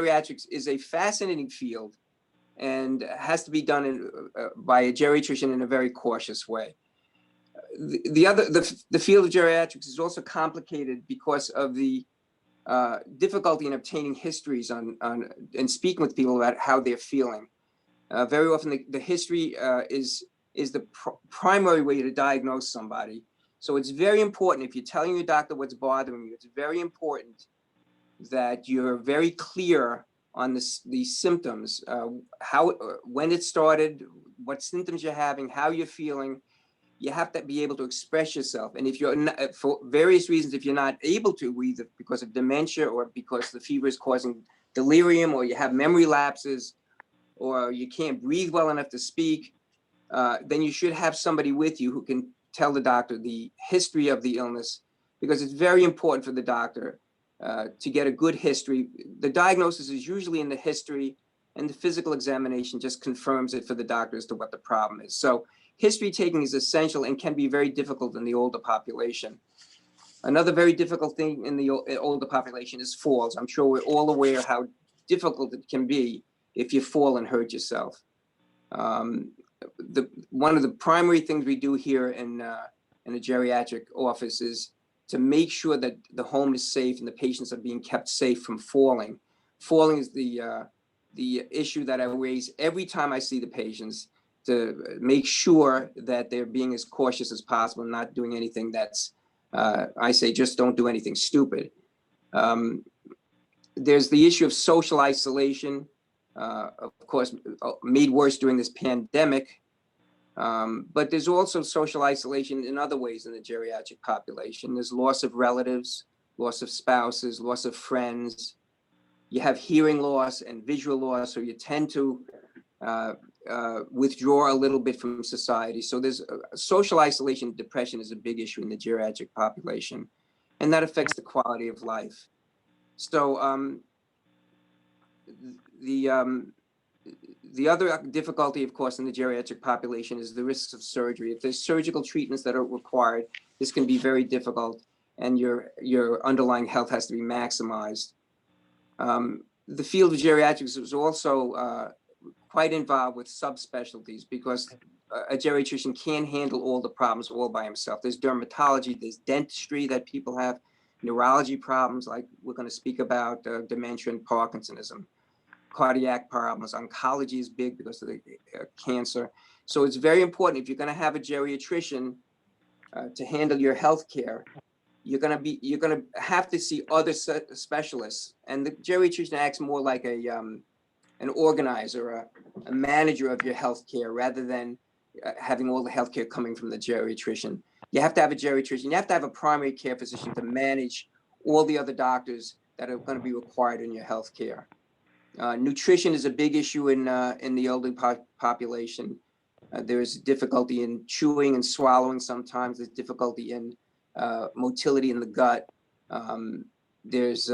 geriatrics is a fascinating field and has to be done by a geriatrician in a very cautious way. The field of geriatrics is also complicated because of the difficulty in obtaining histories and speaking with people about how they're feeling. Very often the history is the primary way to diagnose somebody. So it's very important, if you're telling your doctor what's bothering you, it's very important that you're very clear on these symptoms, when it started, what symptoms you're having, how you're feeling. You have to be able to express yourself. And if you're not, for various reasons, if you're not able to, either because of dementia or because the fever is causing delirium, or you have memory lapses, or you can't breathe well enough to speak, then you should have somebody with you who can tell the doctor the history of the illness, because it's very important for the doctor to get a good history. The diagnosis is usually in the history, and the physical examination just confirms it for the doctor as to what the problem is. So history taking is essential and can be very difficult in the older population. Another very difficult thing in the older population is falls. I'm sure we're all aware how difficult it can be if you fall and hurt yourself. One of the primary things we do here in a geriatric office is to make sure that the home is safe and the patients are being kept safe from falling. Falling is the issue that I raise every time I see the patients, to make sure that they're being as cautious as possible and not doing anything that's, I say, just don't do anything stupid. There's the issue of social isolation, of course, made worse during this pandemic. But there's also social isolation in other ways in the geriatric population. There's loss of relatives, loss of spouses, loss of friends. You have hearing loss and visual loss, so you tend to withdraw a little bit from society. So there's social isolation. Depression is a big issue in the geriatric population, and that affects the quality of life. So the other difficulty, of course, in the geriatric population is the risks of surgery. If there's surgical treatments that are required, this can be very difficult, and your underlying health has to be maximized. The field of geriatrics is also quite involved with subspecialties, because a geriatrician can't handle all the problems all by himself. There's dermatology, there's dentistry that people have, neurology problems like we're going to speak about, dementia and Parkinsonism, cardiac problems, oncology is big because of the cancer. So it's very important, if you're going to have a geriatrician to handle your health care, you're going to have to see other specialists, and the geriatrician acts more like an organizer, a manager of your healthcare, rather than having all the healthcare coming from the geriatrician. You have to have a geriatrician. You have to have a primary care physician to manage all the other doctors that are going to be required in your healthcare. Nutrition is a big issue in the elderly population. There's difficulty in chewing and swallowing sometimes. There's difficulty in motility in the gut. There's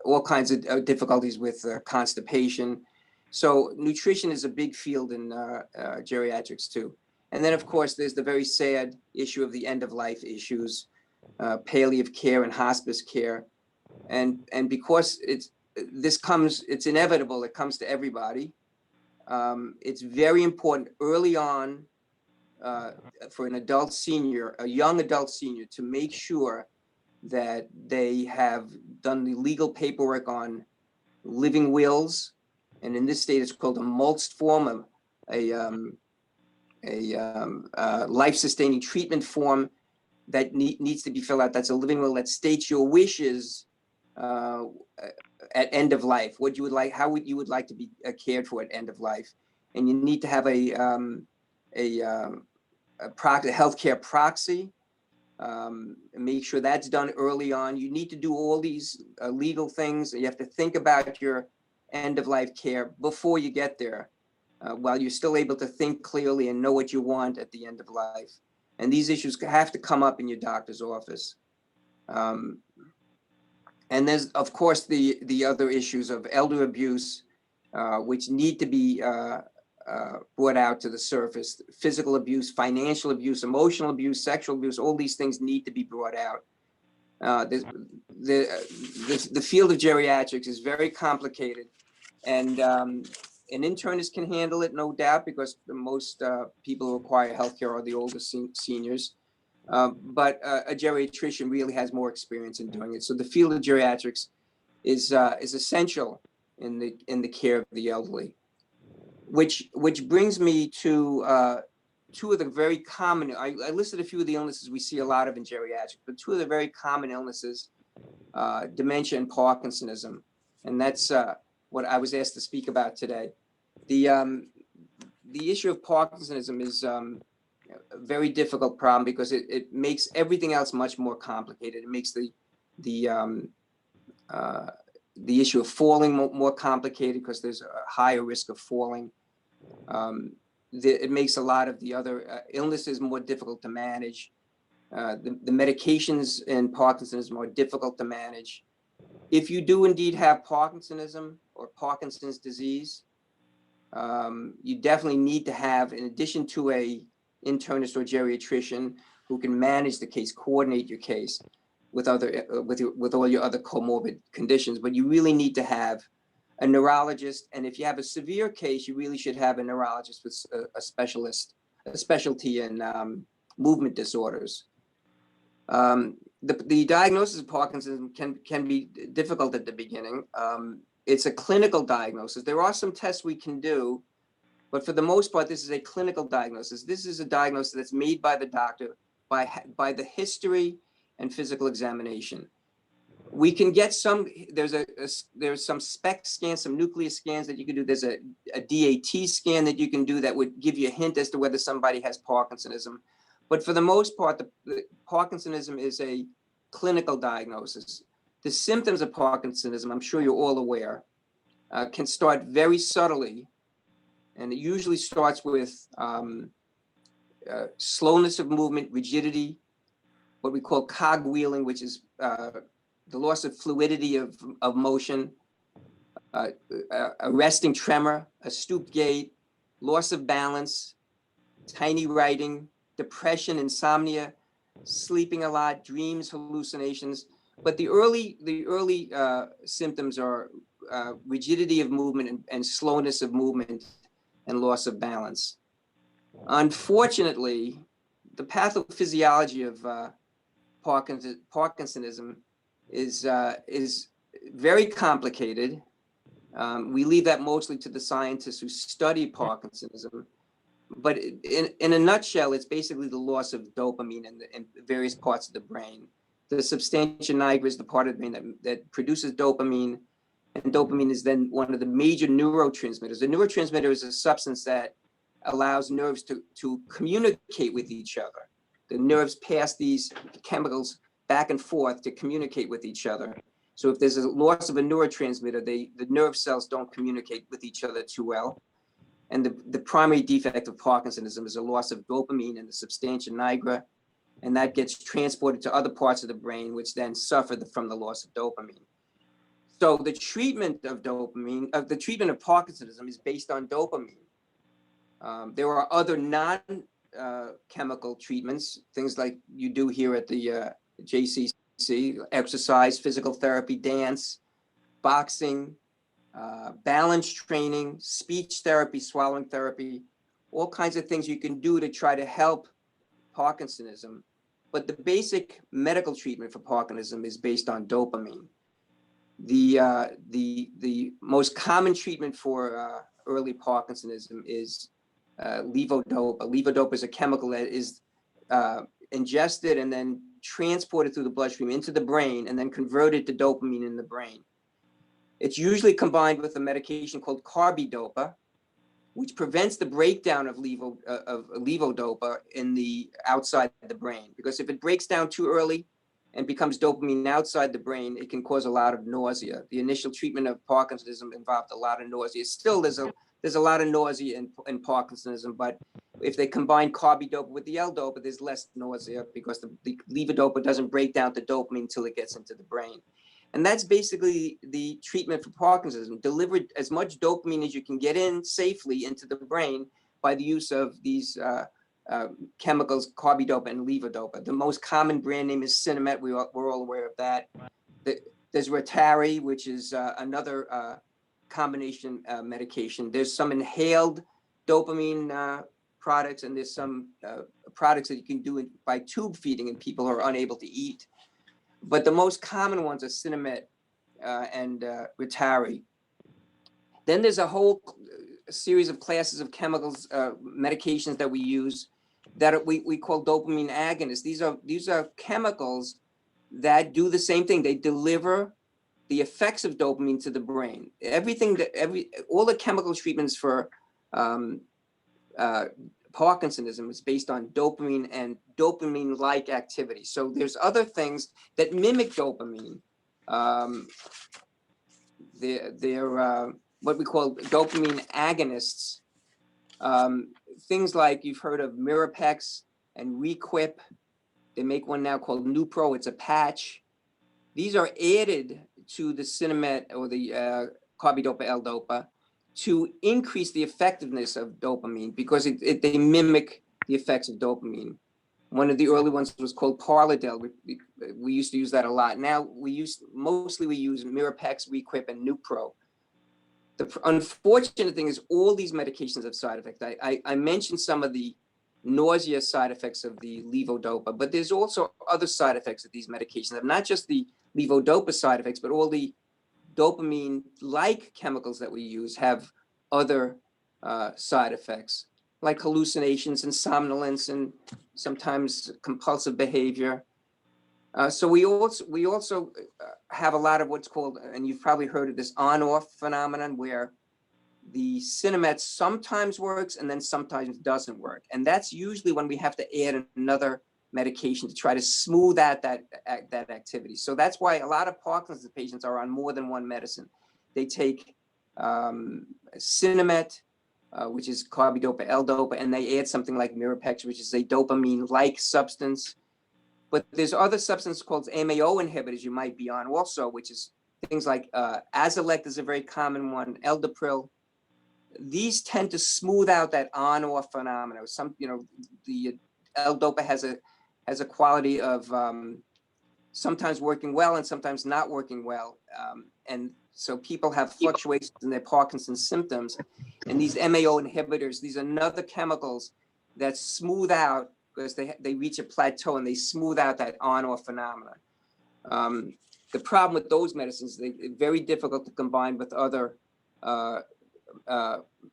all kinds of difficulties with constipation. So nutrition is a big field in geriatrics too. And then, of course, there's the very sad issue of the end-of-life issues, palliative care and hospice care. And because it's inevitable, it comes to everybody. It's very important early on for an adult senior, a young adult senior, to make sure that they have done the legal paperwork on living wills, and in this state it's called a MOLST form, a life-sustaining treatment form that needs to be filled out. That's a living will that states your wishes at end of life, what you would like, how you would like to be cared for at end of life, and you need to have a healthcare proxy. Make sure that's done early on. You need to do all these legal things. You have to think about your end-of-life care before you get there, while you're still able to think clearly and know what you want at the end of life. And these issues have to come up in your doctor's office. And there's, of course, the other issues of elder abuse, which need to be brought out to the surface. Physical abuse, financial abuse, emotional abuse, sexual abuse, all these things need to be brought out. The field of geriatrics is very complicated, and an internist can handle it, no doubt, because most people who require healthcare are the older seniors. But a geriatrician really has more experience in doing it. So the field of geriatrics is essential in the care of the elderly, which brings me to two of the very common. I listed a few of the illnesses we see a lot of in geriatrics, but two of the very common illnesses, dementia and Parkinsonism, and that's what I was asked to speak about today. The issue of Parkinsonism is a very difficult problem because it makes everything else much more complicated. It makes the issue of falling more complicated because there's a higher risk of falling. It makes a lot of the other illnesses more difficult to manage. The medications in Parkinsonism are difficult to manage. If you do indeed have Parkinsonism or Parkinson's disease, you definitely need to have, in addition to a internist or geriatrician who can manage the case, coordinate your case with all your other comorbid conditions, but you really need to have a neurologist. And if you have a severe case, you really should have a neurologist with a specialty in movement disorders. The diagnosis of Parkinson's can be difficult at the beginning. It's a clinical diagnosis. There are some tests we can do, but for the most part, this is a clinical diagnosis. This is a diagnosis that's made by the doctor by the history and physical examination. We can get some, there's some SPECT scans, some nuclear scans that you can do. There's a DAT scan that you can do that would give you a hint as to whether somebody has Parkinsonism. But for the most part, the Parkinsonism is a clinical diagnosis. The symptoms of Parkinsonism, I'm sure you're all aware, can start very subtly. And it usually starts with slowness of movement, rigidity, what we call cogwheeling, which is the loss of fluidity of motion, a resting tremor, a stooped gait, loss of balance, tiny writing, depression, insomnia, sleeping a lot, dreams, hallucinations. But the early symptoms are rigidity of movement and slowness of movement and loss of balance. Unfortunately, the pathophysiology of Parkinsonism is very complicated. We leave that mostly to the scientists who study Parkinsonism. But in a nutshell, it's basically the loss of dopamine in various parts of the brain. The substantia nigra is the part of the brain that produces dopamine, and dopamine is then one of the major neurotransmitters. A neurotransmitter is a substance that allows nerves to communicate with each other. The nerves pass these chemicals back and forth to communicate with each other. So if there's a loss of a neurotransmitter, the nerve cells don't communicate with each other too well. And the primary defect of Parkinsonism is a loss of dopamine in the substantia nigra, and that gets transported to other parts of the brain, which then suffer from the loss of dopamine. So the treatment of the treatment of Parkinsonism is based on dopamine. There are other non-chemical treatments, things like you do here at the JCC, exercise, physical therapy, dance, boxing, balance training, speech therapy, swallowing therapy, all kinds of things you can do to try to help Parkinsonism. But the basic medical treatment for Parkinsonism is based on dopamine. The most common treatment for early Parkinsonism is levodopa. Levodopa is a chemical that is ingested and then transported through the bloodstream into the brain and then converted to dopamine in the brain. It's usually combined with a medication called carbidopa, which prevents the breakdown of levodopa in the outside of the brain. Because if it breaks down too early and becomes dopamine outside the brain, it can cause a lot of nausea. The initial treatment of Parkinsonism involved a lot of nausea. Still, there's a lot of nausea in Parkinsonism, but if they combine carbidopa with the L-dopa, there's less nausea because the levodopa doesn't break down to dopamine until it gets into the brain. And that's basically the treatment for Parkinsonism, delivered as much dopamine as you can get in safely into the brain by the use of these chemicals, carbidopa and levodopa. The most common brand name is Sinemet. We're all aware of that. There's Retari, which is another combination medication. There's some inhaled dopamine products, and there's some products that you can do by tube feeding in people who are unable to eat. But the most common ones are Sinemet and Retari. Then there's a whole series of classes of chemicals, medications that we use that we call dopamine agonists. These are chemicals that do the same thing. They deliver the effects of dopamine to the brain. All the chemical treatments for Parkinsonism is based on dopamine and dopamine-like activity. So there's other things that mimic dopamine. They're what we call dopamine agonists. Things like you've heard of Mirapex and Requip. They make one now called Nupro. It's a patch. These are added to the Sinemet or the carbidopa L-dopa to increase the effectiveness of dopamine because they mimic the effects of dopamine. One of the early ones was called Parladel. We used to use that a lot. Now mostly we use Mirapex, Requip, and Nupro. The unfortunate thing is all these medications have side effects. I mentioned some of the nausea side effects of the levodopa, but there's also other side effects of these medications. Not just the levodopa side effects, but all the dopamine-like chemicals that we use have other side effects, like hallucinations and somnolence and sometimes compulsive behavior. So we also have a lot of what's called, and you've probably heard of this on-off phenomenon, where the Sinemet sometimes works and then sometimes doesn't work. And that's usually when we have to add another medication to try to smooth out that activity. So that's why a lot of Parkinson's patients are on more than one medicine. They take Sinemet, which is carbidopa L-dopa, and they add something like Mirapex, which is a dopamine-like substance. But there's other substances called MAO inhibitors you might be on also, which is things like Azilect is a very common one, Eldepril. These tend to smooth out that on-off phenomena. The L-dopa has a quality of sometimes working well and sometimes not working well. And so people have fluctuations in their Parkinson's symptoms. And these MAO inhibitors, these are another chemicals that smooth out because they reach a plateau and they smooth out that on-off phenomena. The problem with those medicines, they're very difficult to combine with other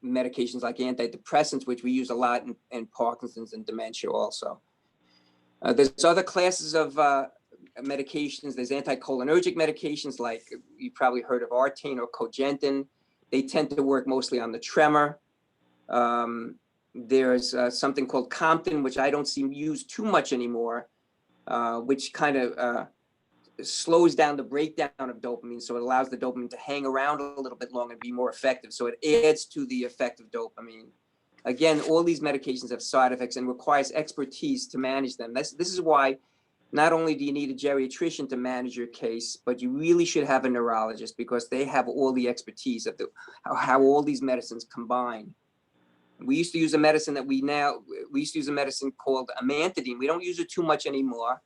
medications like antidepressants, which we use a lot in Parkinson's and dementia also. There's other classes of medications. There's anticholinergic medications like you probably heard of Artane or Cogentin. They tend to work mostly on the tremor. There's something called Compton, which I don't see used too much anymore, which kind of slows down the breakdown of dopamine, so it allows the dopamine to hang around a little bit longer and be more effective. So it adds to the effect of dopamine. Again, all these medications have side effects and requires expertise to manage them. This is why not only do you need a geriatrician to manage your case, but you really should have a neurologist because they have all the expertise of how all these medicines combine. We used to use a medicine called amantadine. We don't use it too much anymore.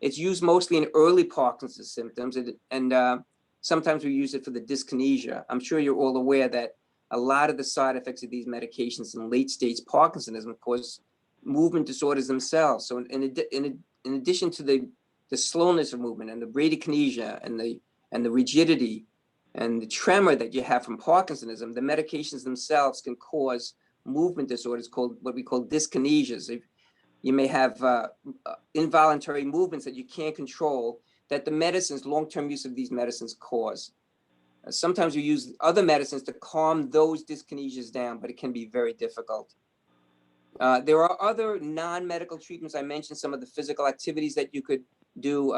It's used mostly in early Parkinson's symptoms, and sometimes we use it for the dyskinesia. I'm sure you're all aware that a lot of the side effects of these medications in late-stage Parkinsonism cause movement disorders themselves. So in addition to the slowness of movement and the bradykinesia and the rigidity and the tremor that you have from Parkinsonism, the medications themselves can cause movement disorders called what we call dyskinesias. You may have involuntary movements that you can't control that the medicines, long-term use of these medicines cause. Sometimes you use other medicines to calm those dyskinesias down, but it can be very difficult. There are other non-medical treatments. I mentioned some of the physical activities that you could do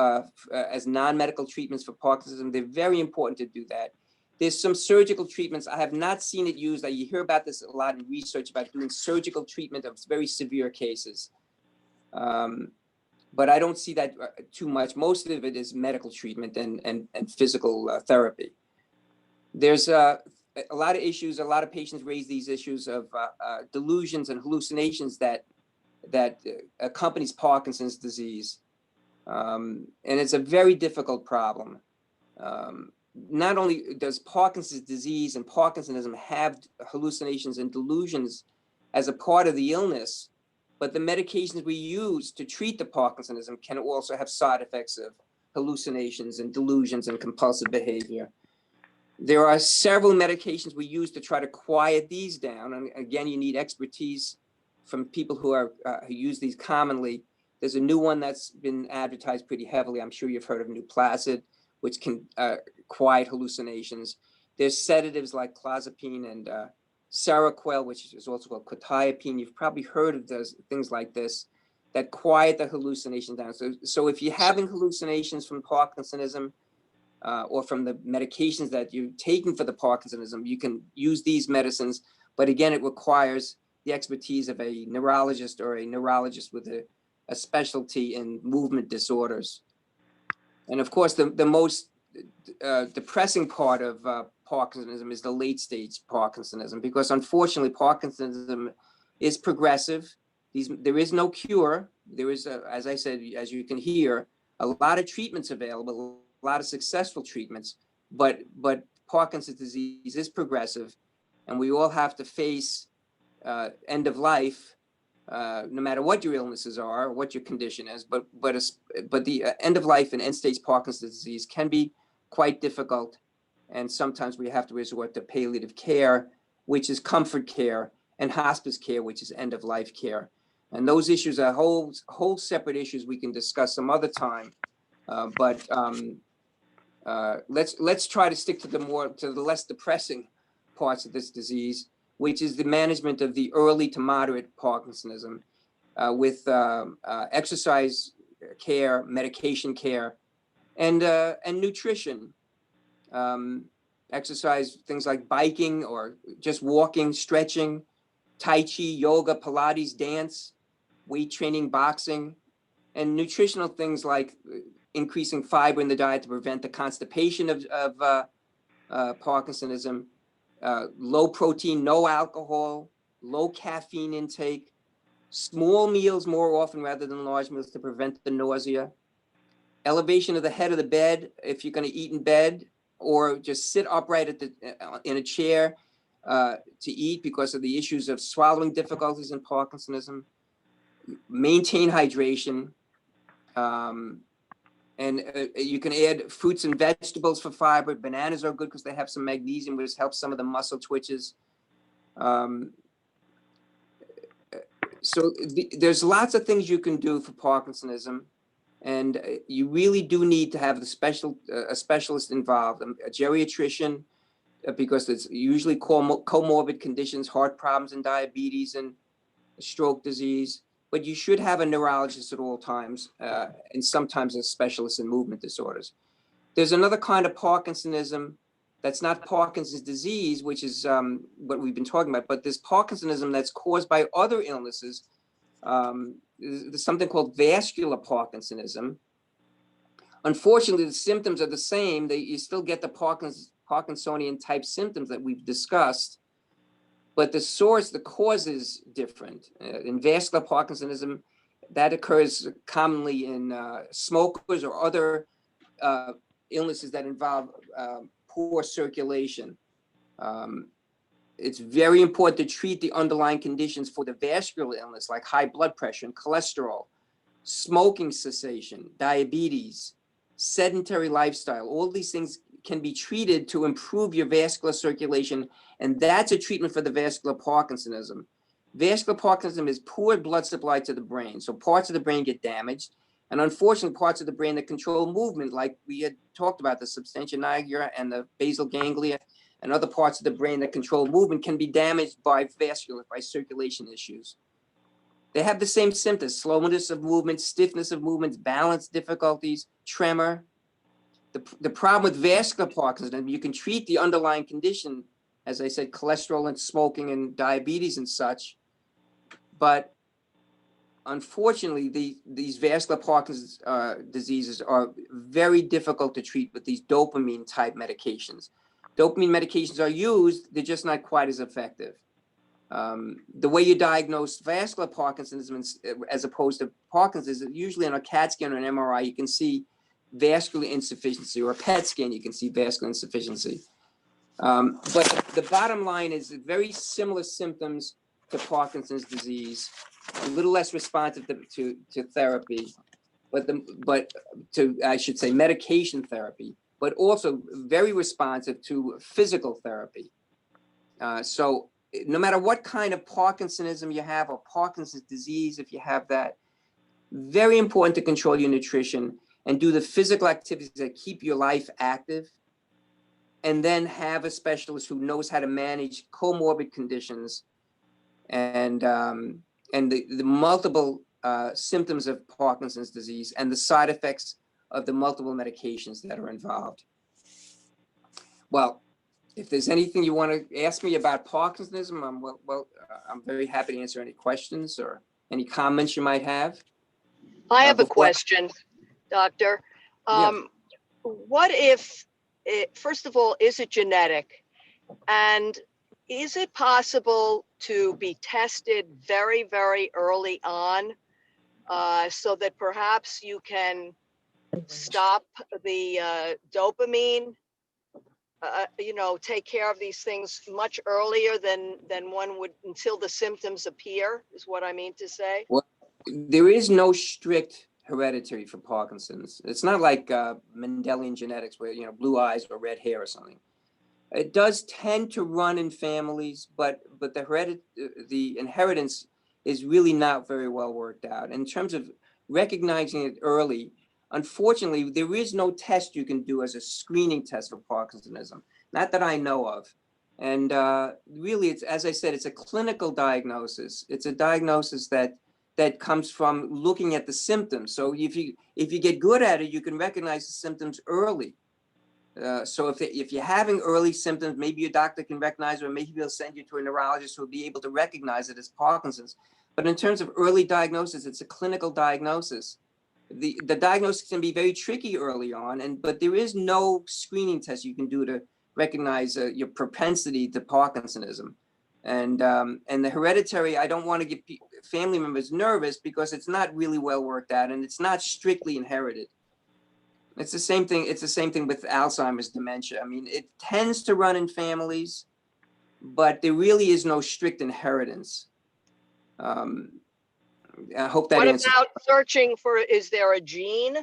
as non-medical treatments for Parkinsonism. They're very important to do that. There's some surgical treatments. I have not seen it used. You hear about this a lot in research about doing surgical treatment of very severe cases. But I don't see that too much. Most of it is medical treatment and physical therapy. There's a lot of issues. A lot of patients raise these issues of delusions and hallucinations that that accompanies Parkinson's disease. And it's a very difficult problem. Not only does Parkinson's disease and Parkinsonism have hallucinations and delusions as a part of the illness, but the medications we use to treat the Parkinsonism can also have side effects of hallucinations and delusions and compulsive behavior. There are several medications we use to try to quiet these down. And again, you need expertise from people who use these commonly. There's a new one that's been advertised pretty heavily. I'm sure you've heard of Nuplazid, which can quiet hallucinations. There's sedatives like clozapine and Seroquel, which is also called quetiapine. You've probably heard of those things like this that quiet the hallucination down. So if you're having hallucinations from Parkinsonism or from the medications that you're taking for the Parkinsonism, you can use these medicines. But again, it requires the expertise of a neurologist or a neurologist with a specialty in movement disorders. And of course, the most depressing part of Parkinsonism is the late stage Parkinsonism, because unfortunately, Parkinsonism is progressive. There is no cure. There is, as I said, as you can hear, a lot of treatments available, a lot of successful treatments, but Parkinson's disease is progressive, and we all have to face end of life, no matter what your illnesses are, what your condition is. But the end of life and end stage Parkinson's disease can be quite difficult, and sometimes we have to resort to palliative care, which is comfort care, and hospice care, which is end of life care. And those issues are whole separate issues we can discuss some other time. Let's try to stick to the less depressing parts of this disease, which is the management of the early to moderate Parkinsonism with exercise care, medication care, and nutrition. Exercise, things like biking or just walking, stretching, Tai Chi, yoga, Pilates, dance, weight training, boxing, and nutritional things like increasing fiber in the diet to prevent the constipation of Parkinsonism, low protein, no alcohol, low caffeine intake, small meals more often rather than large meals to prevent the nausea, elevation of the head of the bed if you're going to eat in bed, or just sit upright in a chair to eat because of the issues of swallowing difficulties in Parkinsonism, maintain hydration, and you can add fruits and vegetables for fiber. Bananas are good because they have some magnesium, which helps some of the muscle twitches. There's lots of things you can do for Parkinsonism, and you really do need to have a specialist involved, a geriatrician, because it's usually comorbid conditions, heart problems and diabetes and stroke disease. But you should have a neurologist at all times, and sometimes a specialist in movement disorders. There's another kind of Parkinsonism that's not Parkinson's disease, which is what we've been talking about, but there's Parkinsonism that's caused by other illnesses. There's something called Vascular Parkinsonism. Unfortunately, the symptoms are the same. You still get the Parkinsonian type symptoms that we've discussed, but the cause is different. In vascular Parkinsonism, that occurs commonly in smokers or other illnesses that involve poor circulation. It's very important to treat the underlying conditions for the vascular illness, like high blood pressure and cholesterol, smoking cessation, diabetes, sedentary lifestyle. All these things can be treated to improve your vascular circulation, and that's a treatment for the vascular Parkinsonism. Vascular Parkinsonism is poor blood supply to the brain, so parts of the brain get damaged, and unfortunately parts of the brain that control movement, like we had talked about, the substantia nigra and the basal ganglia, and other parts of the brain that control movement, can be damaged by circulation issues. They have the same symptoms: slowness of movement, stiffness of movements, balance difficulties, tremor. The problem with vascular Parkinsonism, you can treat the underlying condition, as I said, cholesterol and smoking and diabetes and such, but unfortunately, these vascular Parkinson's diseases are very difficult to treat with these dopamine type medications. Dopamine medications are used, they're just not quite as effective. The way you diagnose vascular Parkinsonism as opposed to Parkinson's is usually on a CAT scan or an MRI, you can see vascular insufficiency, or a PET scan, you can see vascular insufficiency. But the bottom line is very similar symptoms to Parkinson's disease, a little less responsive to therapy, but to, I should say, medication therapy, but also very responsive to physical therapy. So no matter what kind of Parkinsonism you have, or Parkinson's disease, if you have that, very important to control your nutrition and do the physical activities that keep your life active, and then have a specialist who knows how to manage comorbid conditions and the multiple symptoms of Parkinson's disease and the side effects of the multiple medications that are involved. Well, if there's anything you want to ask me about Parkinsonism, I'm very happy to answer any questions or any comments you might have. I have a question, Doctor. What if, first of all, is it genetic? And is it possible to be tested very, very early on so that perhaps you can stop the dopamine, take care of these things much earlier than one would until the symptoms appear, is what I mean to say? Well, there is no strict hereditary for Parkinson's. It's not like Mendelian genetics where, blue eyes or red hair or something. It does tend to run in families, but the inheritance is really not very well worked out. In terms of recognizing it early, unfortunately, there is no test you can do as a screening test for Parkinsonism, not that I know of. And really, it's, as I said, it's a clinical diagnosis. It's a diagnosis that comes from looking at the symptoms. So if you get good at it, you can recognize the symptoms early. So if you're having early symptoms, maybe your doctor can recognize it, or maybe he'll send you to a neurologist who will be able to recognize it as Parkinson's. But in terms of early diagnosis, it's a clinical diagnosis. The diagnosis can be very tricky early on, but there is no screening test you can do to recognize your propensity to Parkinsonism. And the hereditary, I don't want to get family members nervous because it's not really well worked out and it's not strictly inherited. It's the same thing. It's the same thing with Alzheimer's dementia. I mean, it tends to run in families, but there really is no strict inheritance. I hope that answers. What about searching for, is there a gene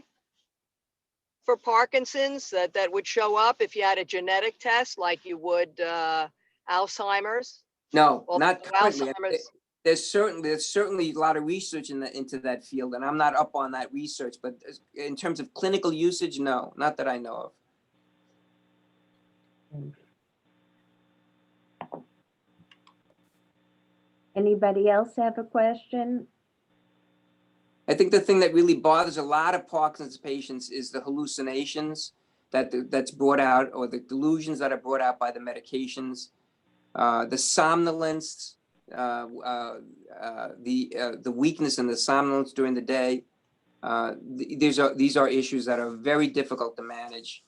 for Parkinson's that would show up if you had a genetic test like you would Alzheimer's? No, not currently. There's certainly a lot of research into that field, and I'm not up on that research. But in terms of clinical usage, no, not that I know of. Anybody else have a question? I think the thing that really bothers a lot of Parkinson's patients is the hallucinations that's brought out, or the delusions that are brought out by the medications, the somnolence. The weakness and the somnolence during the day. These are issues that are very difficult to manage,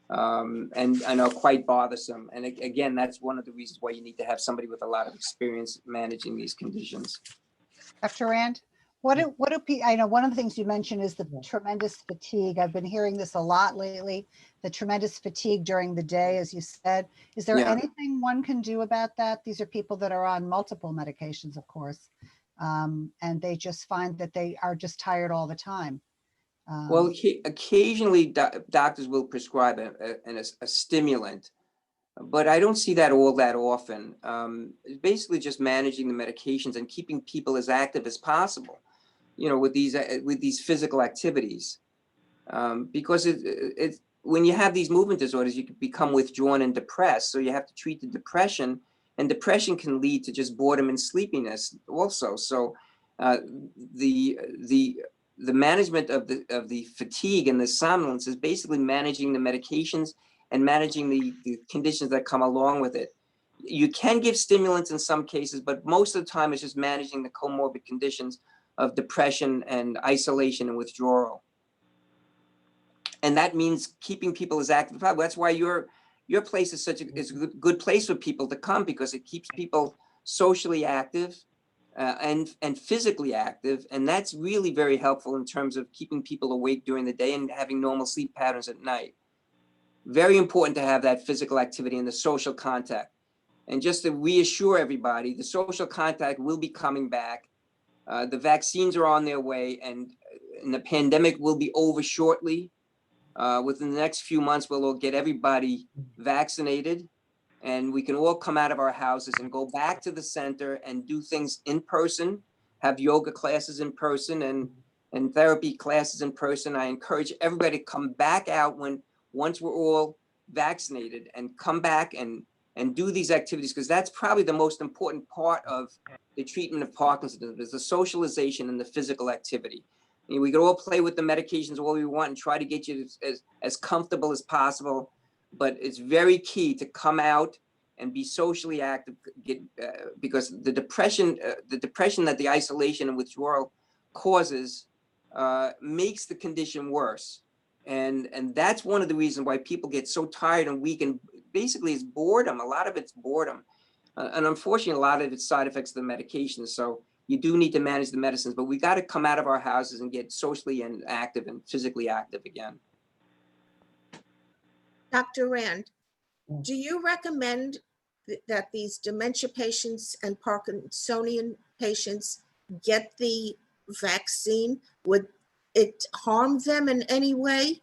and I know quite bothersome. And again, that's one of the reasons why you need to have somebody with a lot of experience managing these conditions. Dr. Rand, what do I know one of the things you mentioned is the tremendous fatigue. I've been hearing this a lot lately, the tremendous fatigue during the day, as you said. Is there anything one can do about that? These are people that are on multiple medications, of course, and they just find that they are just tired all the time. Well, occasionally doctors will prescribe a stimulant, but I don't see that all that often. It's basically just managing the medications and keeping people as active as possible, with these physical activities, because when you have these movement disorders, you can become withdrawn and depressed. So you have to treat the depression, and depression can lead to just boredom and sleepiness also. So the management of the fatigue and the somnolence is basically managing the medications and managing the conditions that come along with it. You can give stimulants in some cases, but most of the time it's just managing the comorbid conditions of depression and isolation and withdrawal. And that means keeping people as active as possible. That's why your place is such a good place for people to come, because it keeps people socially active, and physically active. And that's really very helpful in terms of keeping people awake during the day and having normal sleep patterns at night. Very important to have that physical activity and the social contact. And just to reassure everybody, the social contact will be coming back. The vaccines are on their way, and the pandemic will be over shortly. Within the next few months, we'll get everybody vaccinated, and we can all come out of our houses and go back to the center and do things in person, have yoga classes in person and therapy classes in person. I encourage everybody to come back out once we're all vaccinated, and come back and do these activities, because that's probably the most important part of the treatment of Parkinson's, is the socialization and the physical activity. I mean, we could all play with the medications all we want and try to get you as comfortable as possible, but it's very key to come out and be socially active, because the depression that the isolation and withdrawal causes makes the condition worse. And that's one of the reasons why people get so tired and weak, and basically it's boredom. A lot of it's boredom. And unfortunately, a lot of it's side effects of the medications. So you do need to manage the medicines, but we got to come out of our houses and get socially and active and physically active again. Dr. Rand, do you recommend that these dementia patients and Parkinsonian patients get the vaccine? Would it harm them in any way?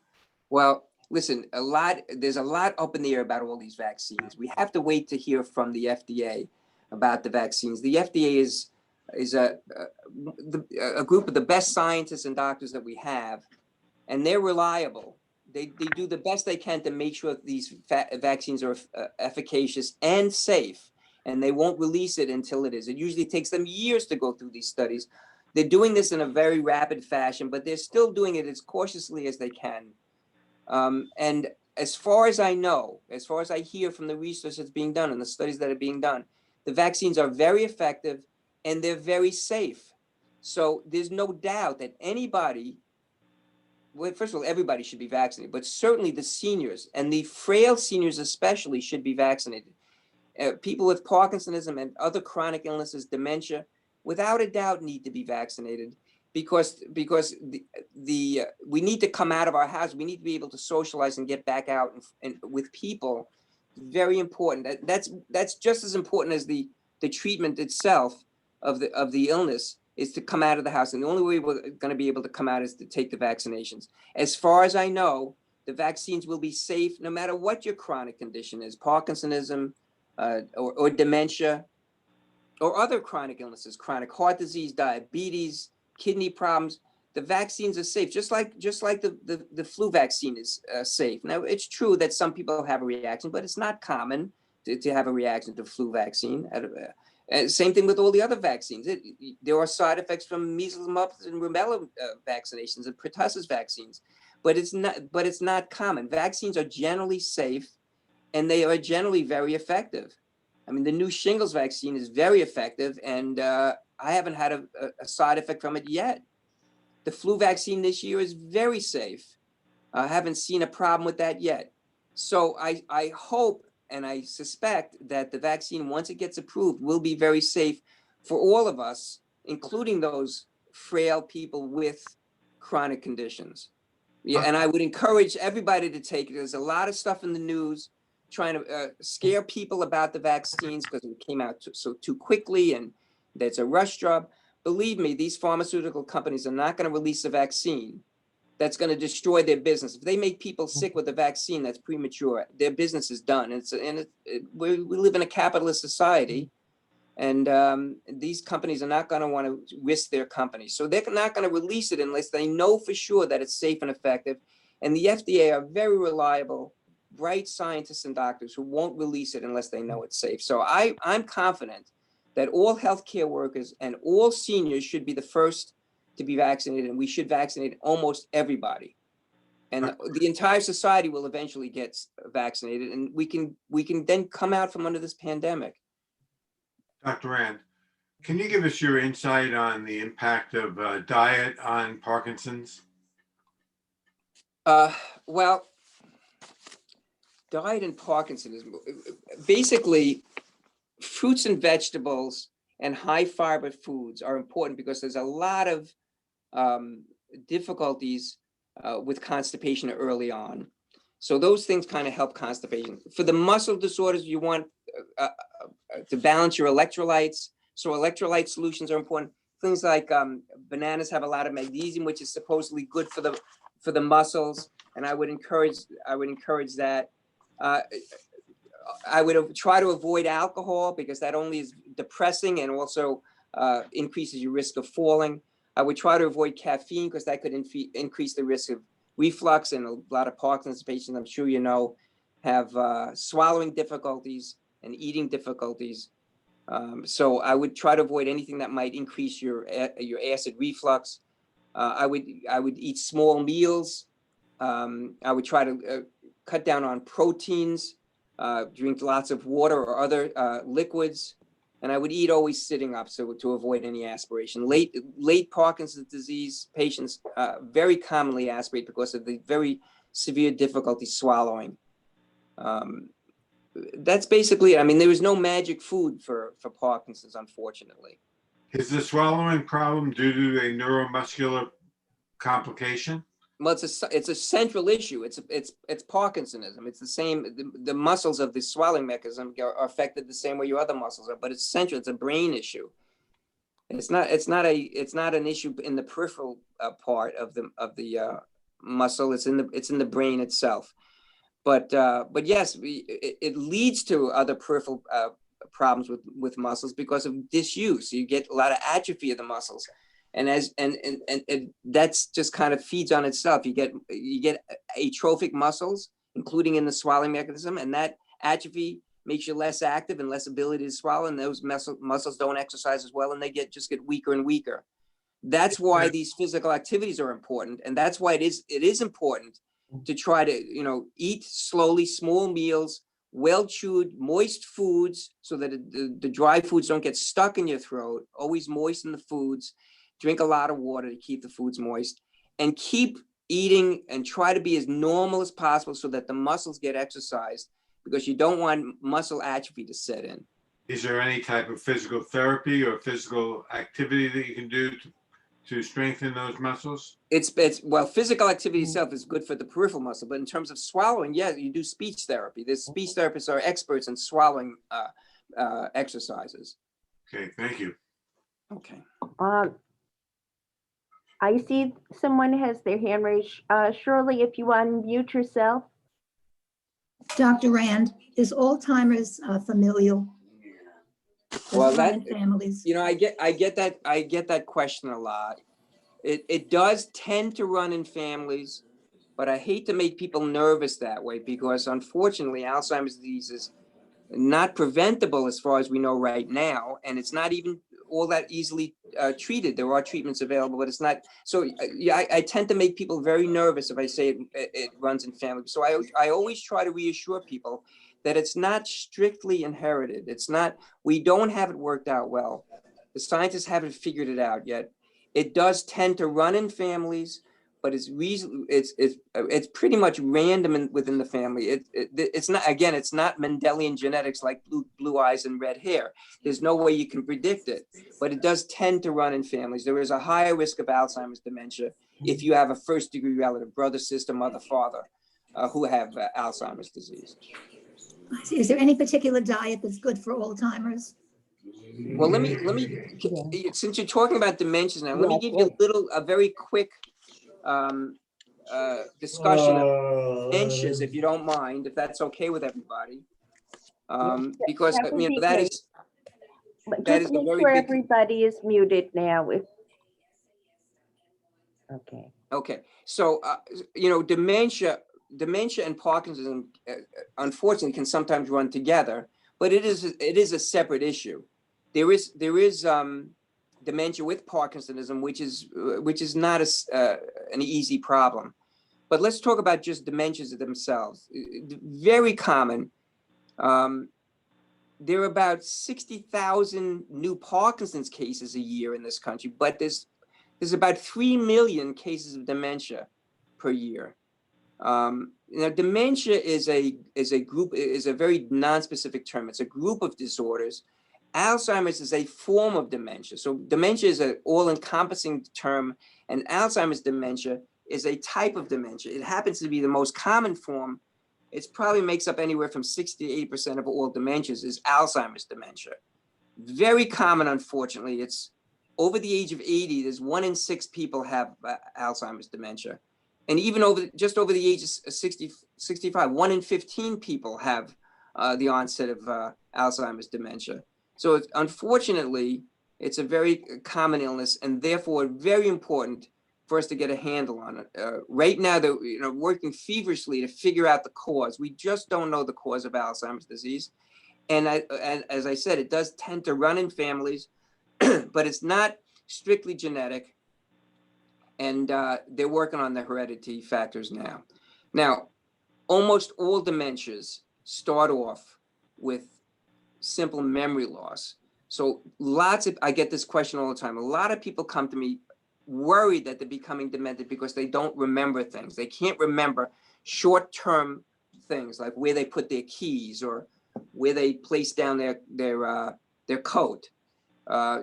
Well, listen, there's a lot up in the air about all these vaccines. We have to wait to hear from the FDA about the vaccines. The FDA is a group of the best scientists and doctors that we have, and they're reliable. They do the best they can to make sure that these vaccines are efficacious and safe, and they won't release it until it is. It usually takes them years to go through these studies. They're doing this in a very rapid fashion, but they're still doing it as cautiously as they can. And as far as I know, as far as I hear from the research that's being done and the studies that are being done, the vaccines are very effective and they're very safe. So there's no doubt that anybody, well, first of all, everybody should be vaccinated, but certainly the seniors, and the frail seniors especially, should be vaccinated. People with Parkinsonism and other chronic illnesses, dementia, without a doubt need to be vaccinated, because we need to come out of our house. We need to be able to socialize and get back out and with people. Very important. That's just as important as the treatment itself of the illness, is to come out of the house. And the only way we're going to be able to come out is to take the vaccinations. As far as I know, the vaccines will be safe no matter what your chronic condition is, Parkinsonism, or dementia, or other chronic illnesses, chronic heart disease, diabetes, kidney problems. The vaccines are safe, just like the flu vaccine is safe. Now, it's true that some people have a reaction, but it's not common to have a reaction to flu vaccine. Same thing with all the other vaccines. There are side effects from measles, mumps, and rubella vaccinations and pertussis vaccines, but it's not common. Vaccines are generally safe, and they are generally very effective. I mean, the new shingles vaccine is very effective, and I haven't had a side effect from it yet. The flu vaccine this year is very safe. I haven't seen a problem with that yet. So I hope and I suspect that the vaccine, once it gets approved, will be very safe for all of us, including those frail people with chronic conditions. Yeah, and I would encourage everybody to take it. There's a lot of stuff in the news trying to scare people about the vaccines because it came out too quickly and that's a rush job. Believe me, these pharmaceutical companies are not going to release a vaccine that's going to destroy their business. If they make people sick with a vaccine that's premature, their business is done. We live in a capitalist society, and these companies are not going to want to risk their company. So they're not going to release it unless they know for sure that it's safe and effective. And the FDA are very reliable, bright scientists and doctors who won't release it unless they know it's safe. So I'm confident that all healthcare workers and all seniors should be the first to be vaccinated, and we should vaccinate almost everybody. And the entire society will eventually get vaccinated, and we can then come out from under this pandemic. Dr. Rand, can you give us your insight on the impact of diet on Parkinson's? Well, diet and Parkinsonism, basically, fruits and vegetables and high fiber foods are important because there's a lot of difficulties with constipation early on. So those things kind of help constipation. For the muscle disorders, you want to balance your electrolytes. So electrolyte solutions are important. Things like bananas have a lot of magnesium, which is supposedly good for the muscles, and I would encourage that. I would try to avoid alcohol because that only is depressing and also increases your risk of falling. I would try to avoid caffeine because that could increase the risk of reflux, and a lot of Parkinson's patients, I'm sure you know, have swallowing difficulties and eating difficulties. So I would try to avoid anything that might increase your acid reflux. I would eat small meals. I would try to cut down on proteins, drink lots of water or other liquids, and I would eat always sitting up so to avoid any aspiration. Late Parkinson's disease patients very commonly aspirate because of the very severe difficulty swallowing. That's basically it. I mean, there is no magic food for Parkinson's, unfortunately. Is the swallowing problem due to a neuromuscular complication? Well, it's a central issue. It's Parkinsonism. It's the same. The muscles of the swallowing mechanism are affected the same way your other muscles are, but it's central. It's a brain issue. It's not an issue in the peripheral part of the muscle. It's in the brain itself. But yes, it leads to other peripheral problems with muscles because of disuse. You get a lot of atrophy of the muscles. And that's just kind of feeds on itself. You get atrophic muscles, including in the swallowing mechanism, and that atrophy makes you less active and less ability to swallow, and those muscles don't exercise as well, and they just get weaker and weaker. That's why these physical activities are important, and that's why it is important to try to eat slowly, small meals, well-chewed, moist foods, so that the dry foods don't get stuck in your throat. Always moisten the foods. Drink a lot of water to keep the foods moist, and keep eating and try to be as normal as possible so that the muscles get exercised, because you don't want muscle atrophy to set in. Is there any type of physical therapy or physical activity that you can do to strengthen those muscles? Well, physical activity itself is good for the peripheral muscle, but in terms of swallowing, yeah, you do speech therapy. The speech therapists are experts in swallowing exercises. Okay, thank you. Okay. I see someone has their hand raised. Shirley, if you unmute yourself. Dr. Rand, is Alzheimer's familial? Well, families. I get that question a lot. It does tend to run in families, but I hate to make people nervous that way, because unfortunately Alzheimer's disease is not preventable as far as we know right now, and it's not even all that easily treated. There are treatments available, but it's not. So I tend to make people very nervous if I say it runs in families. So I always try to reassure people that it's not strictly inherited. It's not. We don't have it worked out well. The scientists haven't figured it out yet. It does tend to run in families, but it's pretty much random within the family. It's not, again, it's not Mendelian genetics like blue eyes and red hair. There's no way you can predict it, but it does tend to run in families. There is a higher risk of Alzheimer's dementia if you have a first-degree relative, brother, sister, mother, father, who have Alzheimer's disease. Is there any particular diet that's good for Alzheimer's? Well, let me, since you're talking about dementias now, let me give you a very quick discussion of dementias, if you don't mind, if that's okay with everybody. Because that would be that great. is But that just is a make very sure big. everybody is muted now. Okay, so dementia and Parkinsonism, unfortunately, can sometimes run together, but it is a separate issue. There is dementia with Parkinsonism, which is not an easy problem. But let's talk about just dementias themselves. Very common. There are about 60,000 new Parkinson's cases a year in this country, but there's about 3 million cases of dementia per year. Dementia is a very non-specific term. It's a group of disorders, Alzheimer's is a form of dementia. So dementia is an all-encompassing term, and Alzheimer's dementia is a type of dementia. It happens to be the most common form. It probably makes up anywhere from 60 to 80% of all dementias is Alzheimer's dementia. Very common, unfortunately. It's over the age of 80, there's 1 in 6 people have Alzheimer's dementia. And even just over the age of 60, 65, 1 in 15 people have the onset of Alzheimer's dementia. So unfortunately, it's a very common illness, and therefore very important for us to get a handle on it. Right now, they're working feverishly to figure out the cause. We just don't know the cause of Alzheimer's disease. And as I said, it does tend to run in families, but it's not strictly genetic. And they're working on the heredity factors now. Now, almost all dementias start off with simple memory loss. So I get this question all the time. A lot of people come to me worried that they're becoming demented because they don't remember things. They can't remember short-term things like where they put their keys or where they place down their coat.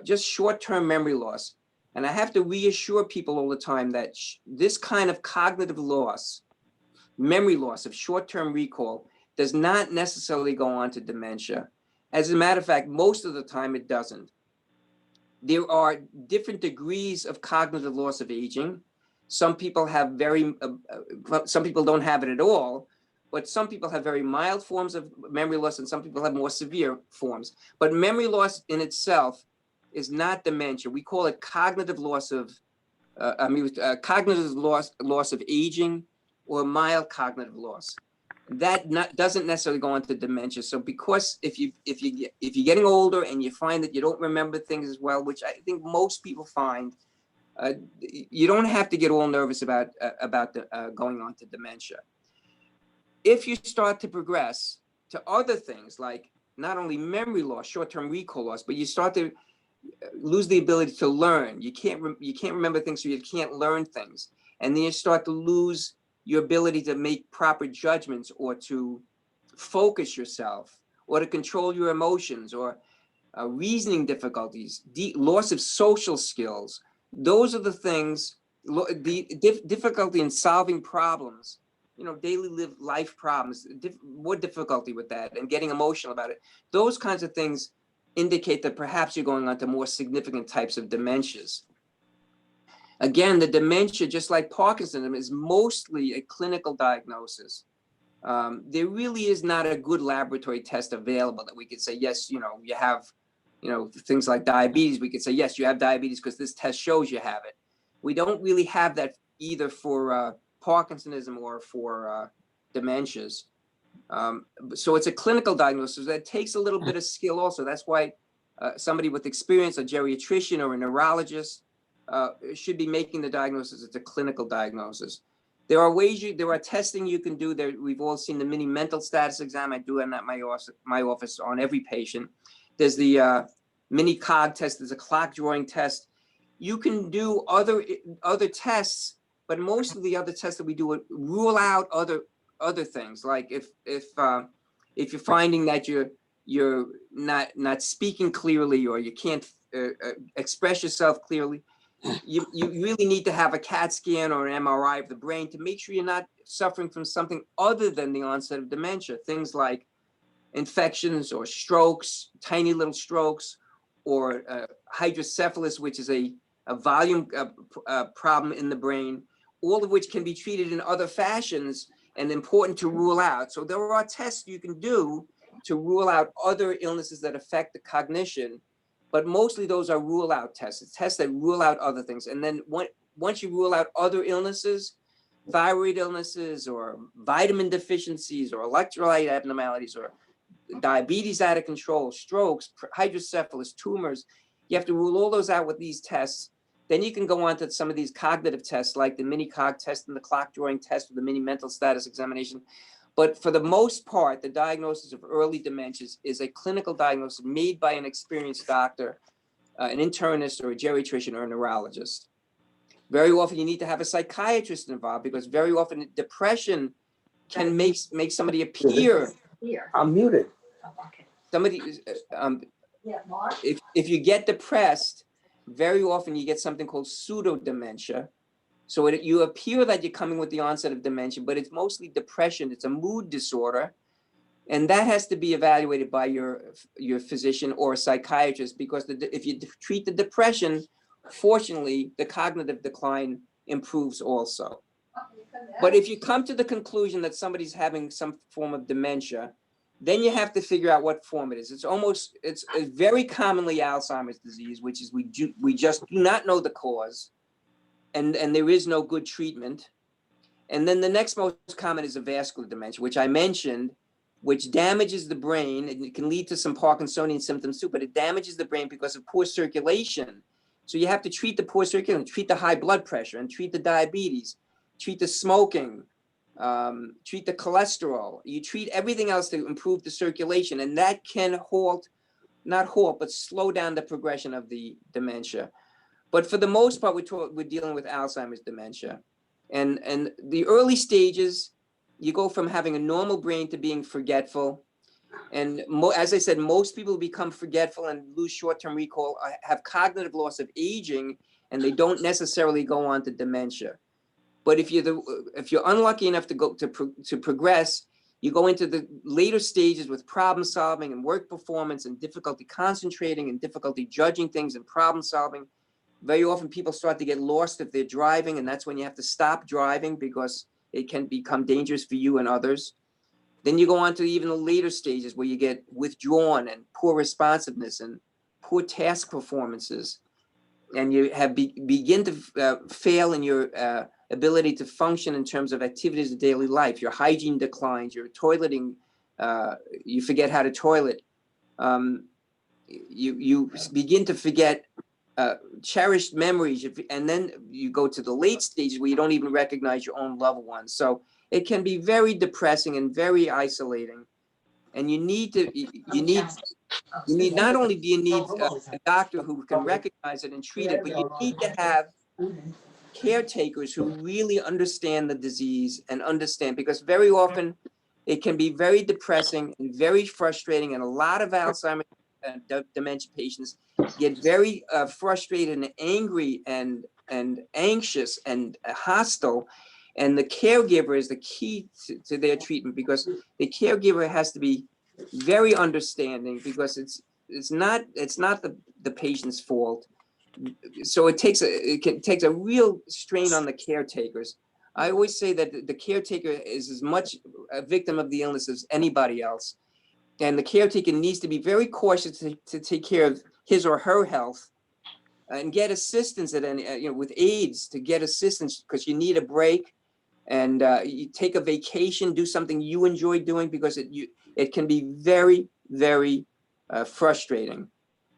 Just short-term memory loss. And I have to reassure people all the time that this kind of cognitive loss, memory loss of short-term recall, does not necessarily go on to dementia. As a matter of fact, most of the time it doesn't. There are different degrees of cognitive loss of aging. Some people have some people don't have it at all, but some people have very mild forms of memory loss and some people have more severe forms. But memory loss in itself is not dementia. We call it cognitive loss of, cognitive loss of aging or mild cognitive loss. That doesn't necessarily go into dementia. So because if you're getting older and you find that you don't remember things as well, which I think most people find, you don't have to get all nervous about going on to dementia. If you start to progress to other things like not only memory loss, short-term recall loss, but you start to lose the ability to learn. You can't remember things, so you can't learn things, and then you start to lose your ability to make proper judgments or to focus yourself or to control your emotions or reasoning difficulties, loss of social skills. Those are the things, the difficulty in solving problems, daily life problems, more difficulty with that and getting emotional about it. Those kinds of things indicate that perhaps you're going on to more significant types of dementias. Again, the dementia, just like Parkinsonism, is mostly a clinical diagnosis. There really is not a good laboratory test available that we could say, yes, you have, things like diabetes. We could say, yes, you have diabetes because this test shows you have it. We don't really have that either for Parkinsonism or for dementias. So it's a clinical diagnosis that takes a little bit of skill also. That's why somebody with experience, a geriatrician or a neurologist, should be making the diagnosis. It's a clinical diagnosis. There are testing you can do there. We've all seen the mini mental status exam. I do that at my office on every patient. There's the mini cog test. There's a clock drawing test. You can do other tests, but most of the other tests that we do would rule out other things. Like if you're finding that you're not speaking clearly or you can't express yourself clearly, you really need to have a CAT scan or an MRI of the brain to make sure you're not suffering from something other than the onset of dementia. Things like infections or strokes, tiny little strokes, or hydrocephalus, which is a volume problem in the brain, all of which can be treated in other fashions and important to rule out. So there are tests you can do to rule out other illnesses that affect the cognition. But mostly those are rule out tests. It's tests that rule out other things. And then once you rule out other illnesses, thyroid illnesses or vitamin deficiencies or electrolyte abnormalities or diabetes out of control, strokes, hydrocephalus, tumors, you have to rule all those out with these tests. Then you can go on to some of these cognitive tests like the mini cog test and the clock drawing test or the mini mental status examination. But for the most part, the diagnosis of early dementias is a clinical diagnosis made by an experienced doctor, an internist or a geriatrician or a neurologist. Very often you need to have a psychiatrist involved because very often depression can make somebody appear. I'm muted. Somebody, if you get depressed, very often you get something called pseudo dementia. So you appear that you're coming with the onset of dementia, but it's mostly depression. It's a mood disorder. And that has to be evaluated by your physician or a psychiatrist, because if you treat the depression, fortunately, the cognitive decline improves also. But if you come to the conclusion that somebody's having some form of dementia, then you have to figure out what form it is. It's very commonly Alzheimer's disease, which is we just do not know the cause, and there is no good treatment. And then the next most common is a vascular dementia, which I mentioned, which damages the brain, and it can lead to some Parkinsonian symptoms too, but it damages the brain because of poor circulation. So you have to treat the poor circulation, treat the high blood pressure, and treat the diabetes, treat the smoking, treat the cholesterol. You treat everything else to improve the circulation, and that can not halt, but slow down the progression of the dementia. But for the most part, we're dealing with Alzheimer's dementia. And the early stages, you go from having a normal brain to being forgetful. And as I said, most people become forgetful and lose short-term recall, have cognitive loss of aging, and they don't necessarily go on to dementia. But if you're unlucky enough to go to progress, you go into the later stages with problem solving and work performance and difficulty concentrating and difficulty judging things and problem solving. Very often people start to get lost if they're driving, and that's when you have to stop driving because it can become dangerous for you and others. Then you go on to even the later stages where you get withdrawn and poor responsiveness and poor task performances. And you have begin to fail in your ability to function in terms of activities of daily life. Your hygiene declines, your toileting, you forget how to toilet. You begin to forget cherished memories, and then you go to the late stages where you don't even recognize your own loved ones. So it can be very depressing and very isolating. And you need not only do you need a doctor who can recognize it and treat it, but you need to have caretakers who really understand the disease and understand, because very often it can be very depressing and very frustrating, and a lot of Alzheimer's dementia patients get very frustrated and angry and anxious and hostile, and the caregiver is the key to their treatment, because the caregiver has to be very understanding, because it's not the patient's fault. So it takes a real strain on the caretakers. I always say that the caretaker is as much a victim of the illness as anybody else. And the caretaker needs to be very cautious to take care of his or her health, and get assistance at any, with aides, to get assistance, because you need a break, and you take a vacation, do something you enjoy doing, because it can be very, very frustrating.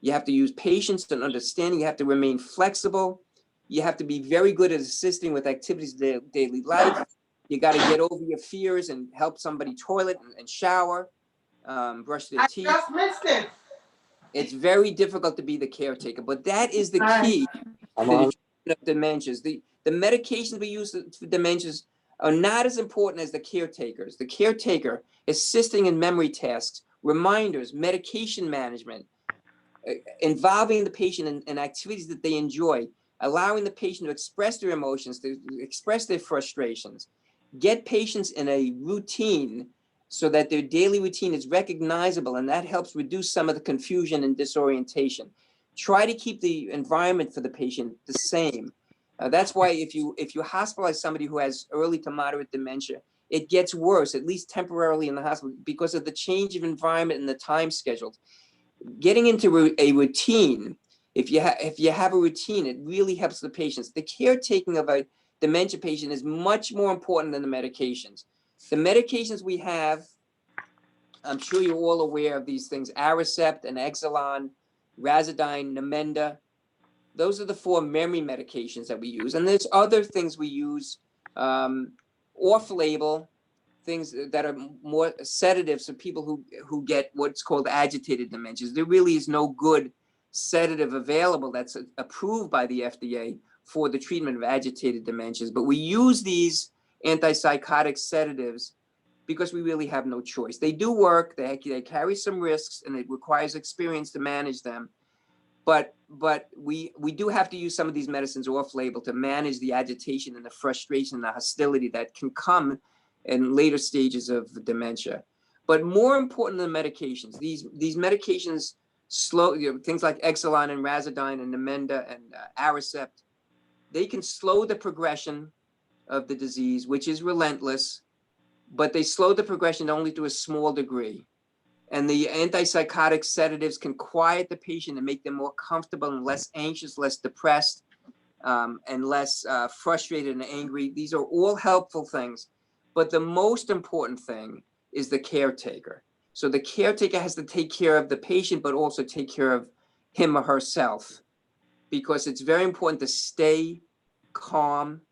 You have to use patience and understanding. You have to remain flexible. You have to be very good at assisting with activities of daily life. You got to get over your fears and help somebody toilet and shower. Brush their teeth. I just missed it. It's very difficult to be the caretaker, but that is the key to the treatment of dementias. The medications we use for dementias are not as important as the caretakers. The caretaker assisting in memory tasks, reminders, medication management, involving the patient in activities that they enjoy, allowing the patient to express their emotions, to express their frustrations, get patients in a routine so that their daily routine is recognizable, and that helps reduce some of the confusion and disorientation. Try to keep the environment for the patient the same. That's why if you hospitalize somebody who has early to moderate dementia, it gets worse, at least temporarily in the hospital, because of the change of environment and the time schedule. Getting into a routine, if you have a routine, it really helps the patients. The caretaking of a dementia patient is much more important than the medications. The medications we have, I'm sure you're all aware of these things: Aricept and Exelon, Razidine, Namenda. Those are the 4 memory medications that we use. And there's other things we use off-label, things that are more sedatives for people who get what's called agitated dementias. There really is no good sedative available that's approved by the FDA for the treatment of agitated dementias. But we use these antipsychotic sedatives because we really have no choice. They do work, they carry some risks, and it requires experience to manage them. But we do have to use some of these medicines off-label to manage the agitation and the frustration and the hostility that can come in later stages of dementia. But more important than medications, these medications slow, things like Exelon and Razodine and Namenda and Aricept, they can slow the progression of the disease, which is relentless, but they slow the progression only to a small degree. And the antipsychotic sedatives can quiet the patient and make them more comfortable and less anxious, less depressed, and less frustrated and angry. These are all helpful things. But the most important thing is the caretaker. So the caretaker has to take care of the patient, but also take care of him or herself, because it's very important to stay calm,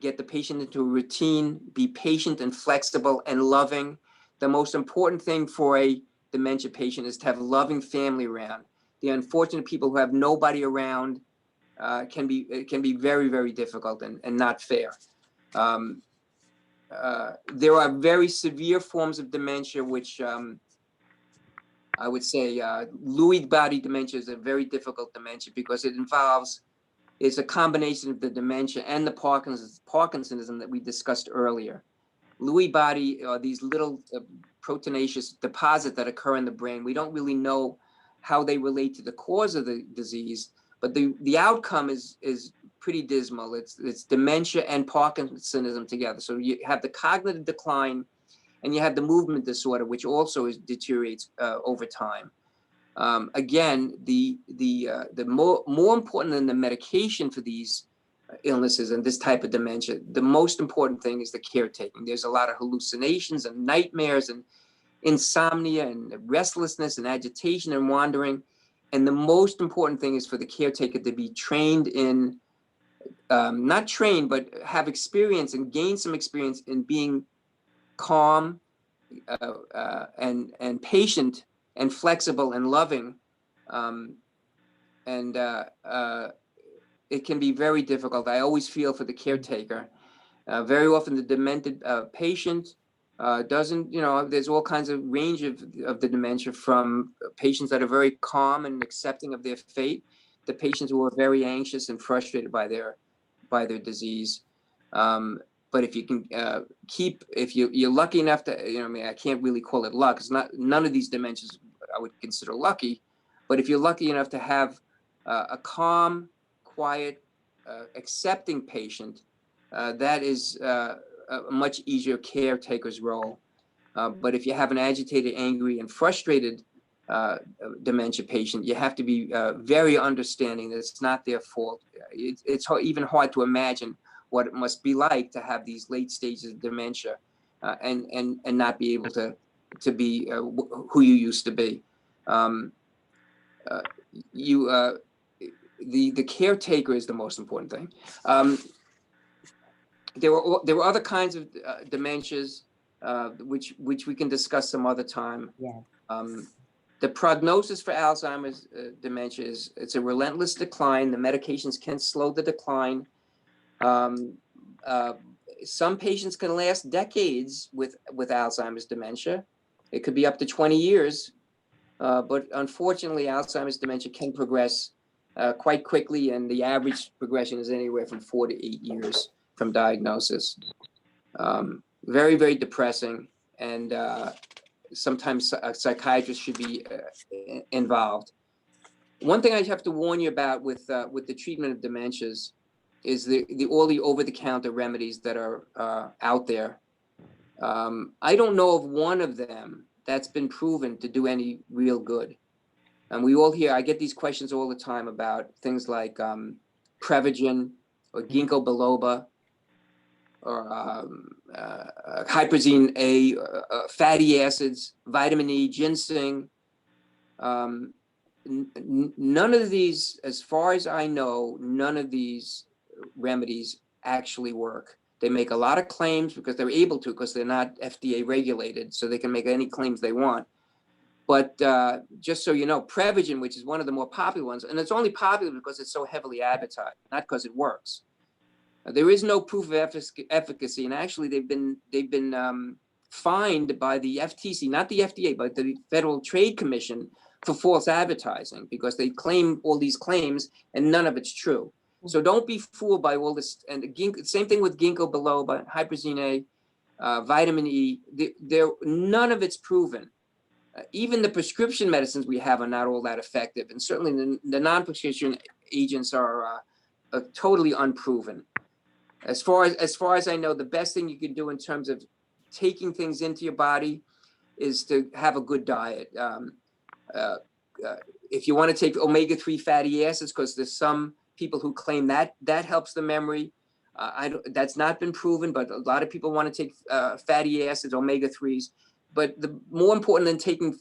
get the patient into a routine, be patient and flexible and loving. The most important thing for a dementia patient is to have a loving family around. The unfortunate people who have nobody around can be very, very difficult and not fair. There are very severe forms of dementia, which I would say Lewy body dementia is a very difficult dementia because it involves, it's a combination of the dementia and the Parkinsonism that we discussed earlier. Lewy body are these little proteinaceous deposits that occur in the brain. We don't really know how they relate to the cause of the disease, but the outcome is pretty dismal. It's dementia and Parkinsonism together. So you have the cognitive decline and you have the movement disorder, which also deteriorates over time. Again, the more important than the medication for these illnesses and this type of dementia, the most important thing is the caretaking. There's a lot of hallucinations and nightmares and insomnia and restlessness and agitation and wandering. And the most important thing is for the caretaker to be trained in, not trained, but have experience and gain some experience in being calm and patient and flexible and loving. It can be very difficult. I always feel for the caretaker. Very often the demented patient doesn't, there's all kinds of range of the dementia, from patients that are very calm and accepting of their fate to patients who are very anxious and frustrated by their disease. But if you can if you're lucky enough to, I can't really call it luck. It's not, none of these dementias I would consider lucky, but if you're lucky enough to have a calm, quiet, accepting patient, that is a much easier caretaker's role. But if you have an agitated, angry, and frustrated dementia patient, you have to be very understanding that it's not their fault. It's even hard to imagine what it must be like to have these late stages of dementia and not be able to be who you used to be. The caretaker is the most important thing. There were other kinds of dementias which we can discuss some other time. Yeah. The prognosis for Alzheimer's dementia is it's a relentless decline. The medications can slow the decline. Some patients can last decades with Alzheimer's dementia. It could be up to 20 years. But unfortunately, Alzheimer's dementia can progress quite quickly, and the average progression is anywhere from 4 to 8 years from diagnosis. Very, very depressing, and sometimes a psychiatrist should be involved. One thing I have to warn you about with the treatment of dementias is all the over-the-counter remedies that are out there. I don't know of one of them that's been proven to do any real good. And we all hear, I get these questions all the time about things like Prevagen or ginkgo biloba or Hyperzine A, fatty acids, vitamin E, ginseng. None of these, as far as I know, none of these remedies actually work. They make a lot of claims because they're able to, because they're not FDA regulated, so they can make any claims they want. But just so you know, Prevagen, which is one of the more popular ones, and it's only popular because it's so heavily advertised, not because it works. There is no proof of efficacy, and actually they've been fined by the FTC, not the FDA, but the Federal Trade Commission for false advertising because they claim all these claims and none of it's true. So don't be fooled by all this. And the same thing with ginkgo biloba, Hyperzine A, vitamin E. None of it's proven. Even the prescription medicines we have are not all that effective, and certainly the non-prescription agents are totally unproven. As far as I know, the best thing you can do in terms of taking things into your body is to have a good diet. If you want to take omega-3 fatty acids, because there's some people who claim that helps the memory. That's not been proven, but a lot of people want to take fatty acids, omega-3s. But the more important than taking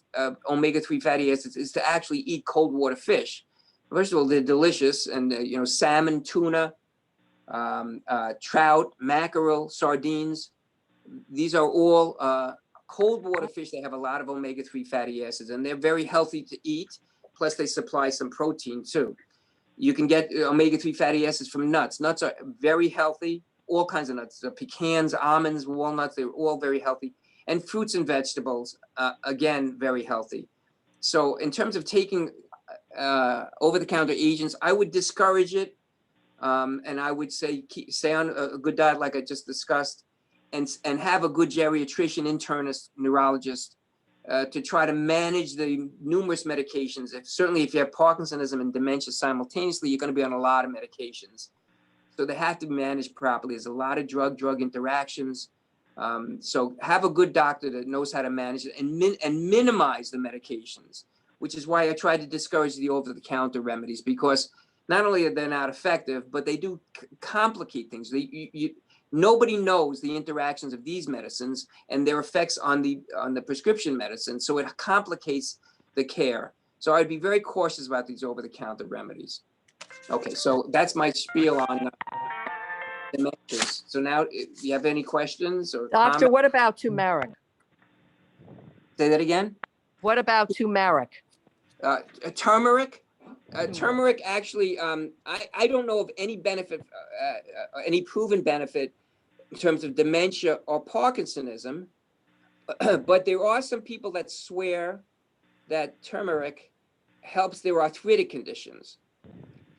omega-3 fatty acids is to actually eat cold water fish. First of all, they're delicious, and salmon, tuna, trout, mackerel, sardines. These are all cold water fish. They have a lot of omega-3 fatty acids, and they're very healthy to eat. Plus, they supply some protein too. You can get omega-3 fatty acids from nuts. Nuts are very healthy. All kinds of nuts, pecans, almonds, walnuts, they're all very healthy. And fruits and vegetables, again, very healthy. So in terms of taking over-the-counter agents, I would discourage it. And I would say stay on a good diet like I just discussed, and have a good geriatrician, internist, neurologist to try to manage the numerous medications. Certainly if you have Parkinsonism and dementia simultaneously, you're going to be on a lot of medications. So they have to be managed properly. There's a lot of drug-drug interactions. So have a good doctor that knows how to manage it and minimize the medications, which is why I try to discourage the over-the-counter remedies, because not only are they not effective, but they do complicate things. Nobody knows the interactions of these medicines and their effects on the prescription medicine, so it complicates the care. So I'd be very cautious about these over-the-counter remedies. Okay, so that's my spiel on dementias. So now, if you have any questions or Doctor, comments? what about turmeric? Say that again? What about turmeric? Turmeric? Turmeric actually, I don't know of any benefit, any proven benefit in terms of dementia or Parkinsonism, but there are some people that swear that turmeric helps their arthritic conditions.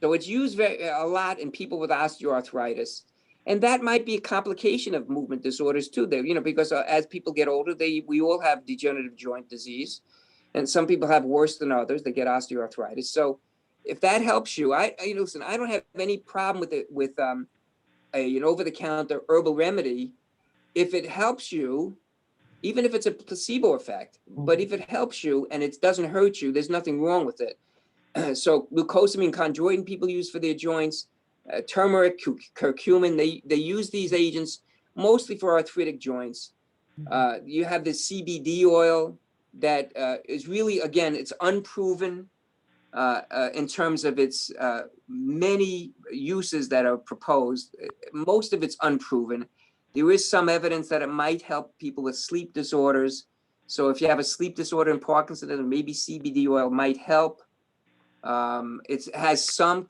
So it's used a lot in people with osteoarthritis, and that might be a complication of movement disorders too. Because as people get older, we all have degenerative joint disease, and some people have worse than others. They get osteoarthritis. So if that helps you, listen, I don't have any problem with it with an over-the-counter herbal remedy if it helps you, even if it's a placebo effect. But if it helps you and it doesn't hurt you, there's nothing wrong with it. So glucosamine chondroitin people use for their joints, turmeric, curcumin, they use these agents mostly for arthritic joints. You have this CBD oil that is really, again, it's unproven in terms of its many uses that are proposed. Most of it's unproven. There is some evidence that it might help people with sleep disorders. So if you have a sleep disorder in Parkinson's, maybe CBD oil might help. It has some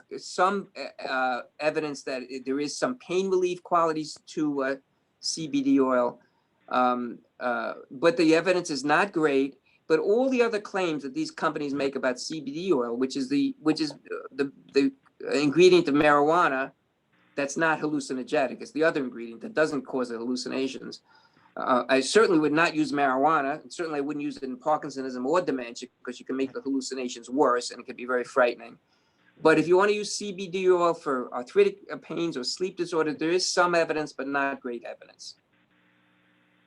evidence that there is some pain relief qualities to CBD oil, but the evidence is not great. But all the other claims that these companies make about CBD oil, which is the ingredient of marijuana, that's not hallucinogenic. It's the other ingredient that doesn't cause the hallucinations. I certainly would not use marijuana, and certainly I wouldn't use it in Parkinsonism or dementia, because you can make the hallucinations worse and it can be very frightening. But if you want to use CBD oil for arthritic pains or sleep disorder, there is some evidence, but not great evidence.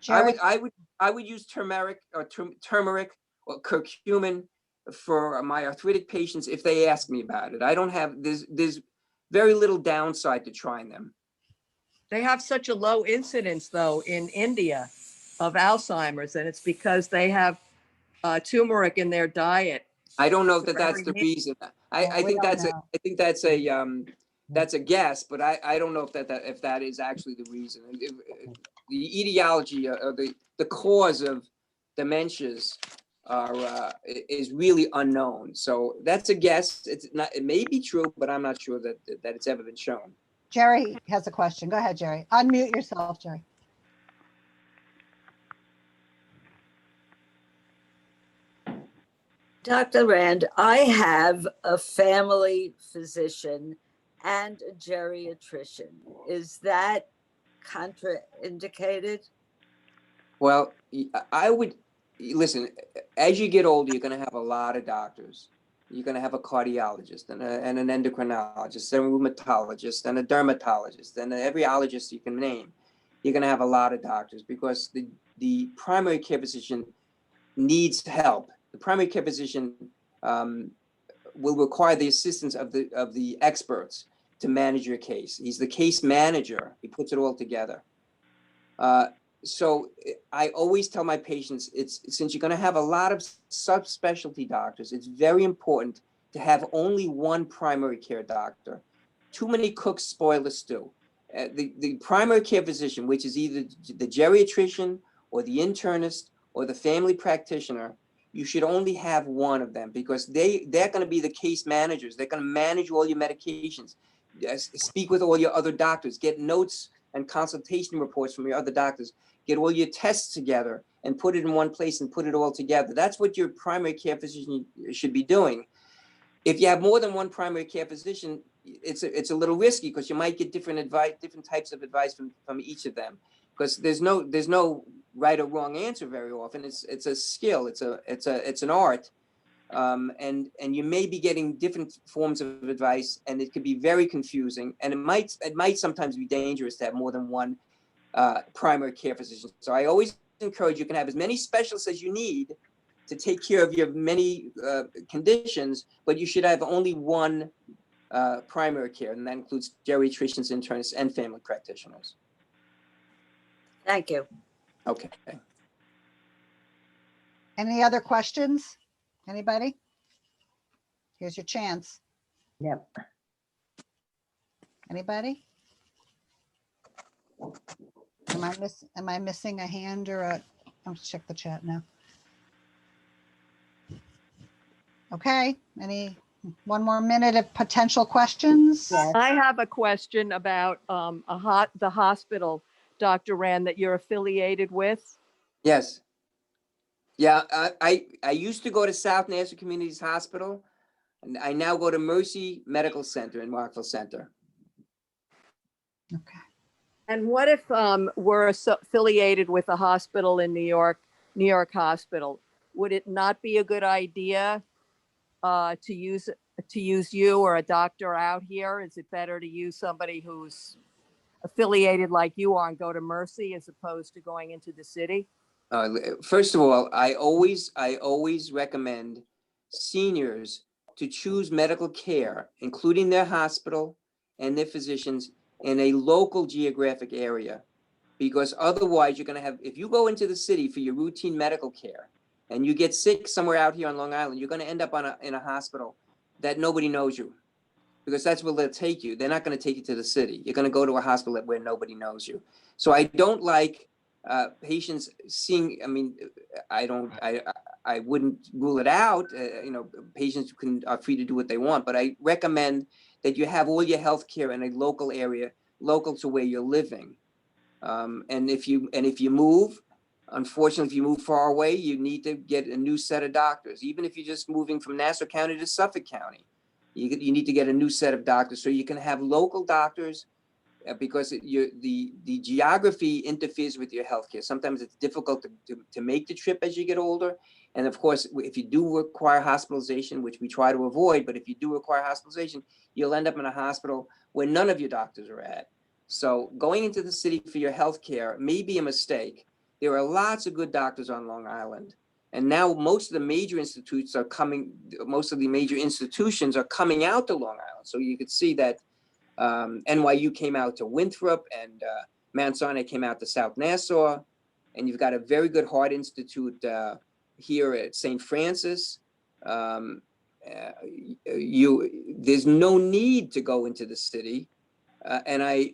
I would use turmeric or curcumin for my arthritic patients if they ask me about it. I don't have, there's very little downside to trying them. They have such a low incidence, though, in India of Alzheimer's, and it's because they have turmeric in their diet. I don't know that that's the reason. I think that's a guess, but I don't know if that is actually the reason. The etiology or the cause of dementias is really unknown. So that's a guess. It may be true, but I'm not sure that it's ever been shown. Jerry has a question. Go ahead, Jerry. Unmute yourself, Jerry. Dr. Rand, I have a family physician and a geriatrician. Is that contraindicated? Well, I would, listen, as you get older, you're going to have a lot of doctors. You're going to have a cardiologist and an endocrinologist, and a rheumatologist, and a dermatologist, and every allergist you can name. You're going to have a lot of doctors because the primary care physician needs help. The primary care physician will require the assistance of the experts to manage your case. He's the case manager. He puts it all together. So I always tell my patients, since you're going to have a lot of subspecialty doctors, it's very important to have only one primary care doctor. Too many cooks spoil the stew. The primary care physician, which is either the geriatrician or the internist or the family practitioner, you should only have one of them because they're going to be the case managers. They're going to manage all your medications, speak with all your other doctors, get notes and consultation reports from your other doctors, get all your tests together and put it in one place and put it all together. That's what your primary care physician should be doing. If you have more than one primary care physician, it's a little risky because you might get different advice, different types of advice from each of them. Because there's no right or wrong answer very often. It's a skill. It's an art, and you may be getting different forms of advice, and it could be very confusing. And it might sometimes be dangerous to have more than one primary care physician. So I always encourage you can have as many specialists as you need to take care of your many conditions, but you should have only one primary care, and that includes geriatricians, internists, and family practitioners. Thank you. Okay. Any other questions? Anybody? Here's your chance. Yep. Anybody? Am I missing a hand or a, I'll check the chat now. Okay, one more minute of potential questions? Yes. I have a question about the hospital, Dr. Rand, that you're affiliated with. Yes. Yeah, I used to go to South Nassau Communities Hospital, and I now go to Mercy Medical Center in Markville Center. Okay. And what if we're affiliated with a hospital in New York Hospital? Would it not be a good idea to use you or a doctor out here? Is it better to use somebody who's affiliated like you are and go to Mercy as opposed to going into the city? First of all, I always recommend seniors to choose medical care, including their hospital and their physicians, in a local geographic area, because otherwise you're going to have, if you go into the city for your routine medical care and you get sick somewhere out here on Long Island, you're going to end up in a hospital that nobody knows you, because that's where they'll take you. They're not going to take you to the city. You're going to go to a hospital where nobody knows you. So I don't like patients seeing, I mean, I wouldn't rule it out. Patients are free to do what they want, but I recommend that you have all your health care in a local area, local to where you're living. And if you move, unfortunately, if you move far away, you need to get a new set of doctors. Even if you're just moving from Nassau County to Suffolk County, you need to get a new set of doctors so you can have local doctors, because the geography interferes with your healthcare. Sometimes it's difficult to make the trip as you get older. And of course, if you do require hospitalization, which we try to avoid, but if you do require hospitalization, you'll end up in a hospital where none of your doctors are at. So going into the city for your healthcare may be a mistake. There are lots of good doctors on Long Island. And now most of the major institutions are coming out to Long Island. So you could see that NYU came out to Winthrop, and Mount Sinai came out to South Nassau, and you've got a very good heart institute here at St. Francis. There's no need to go into the city, and I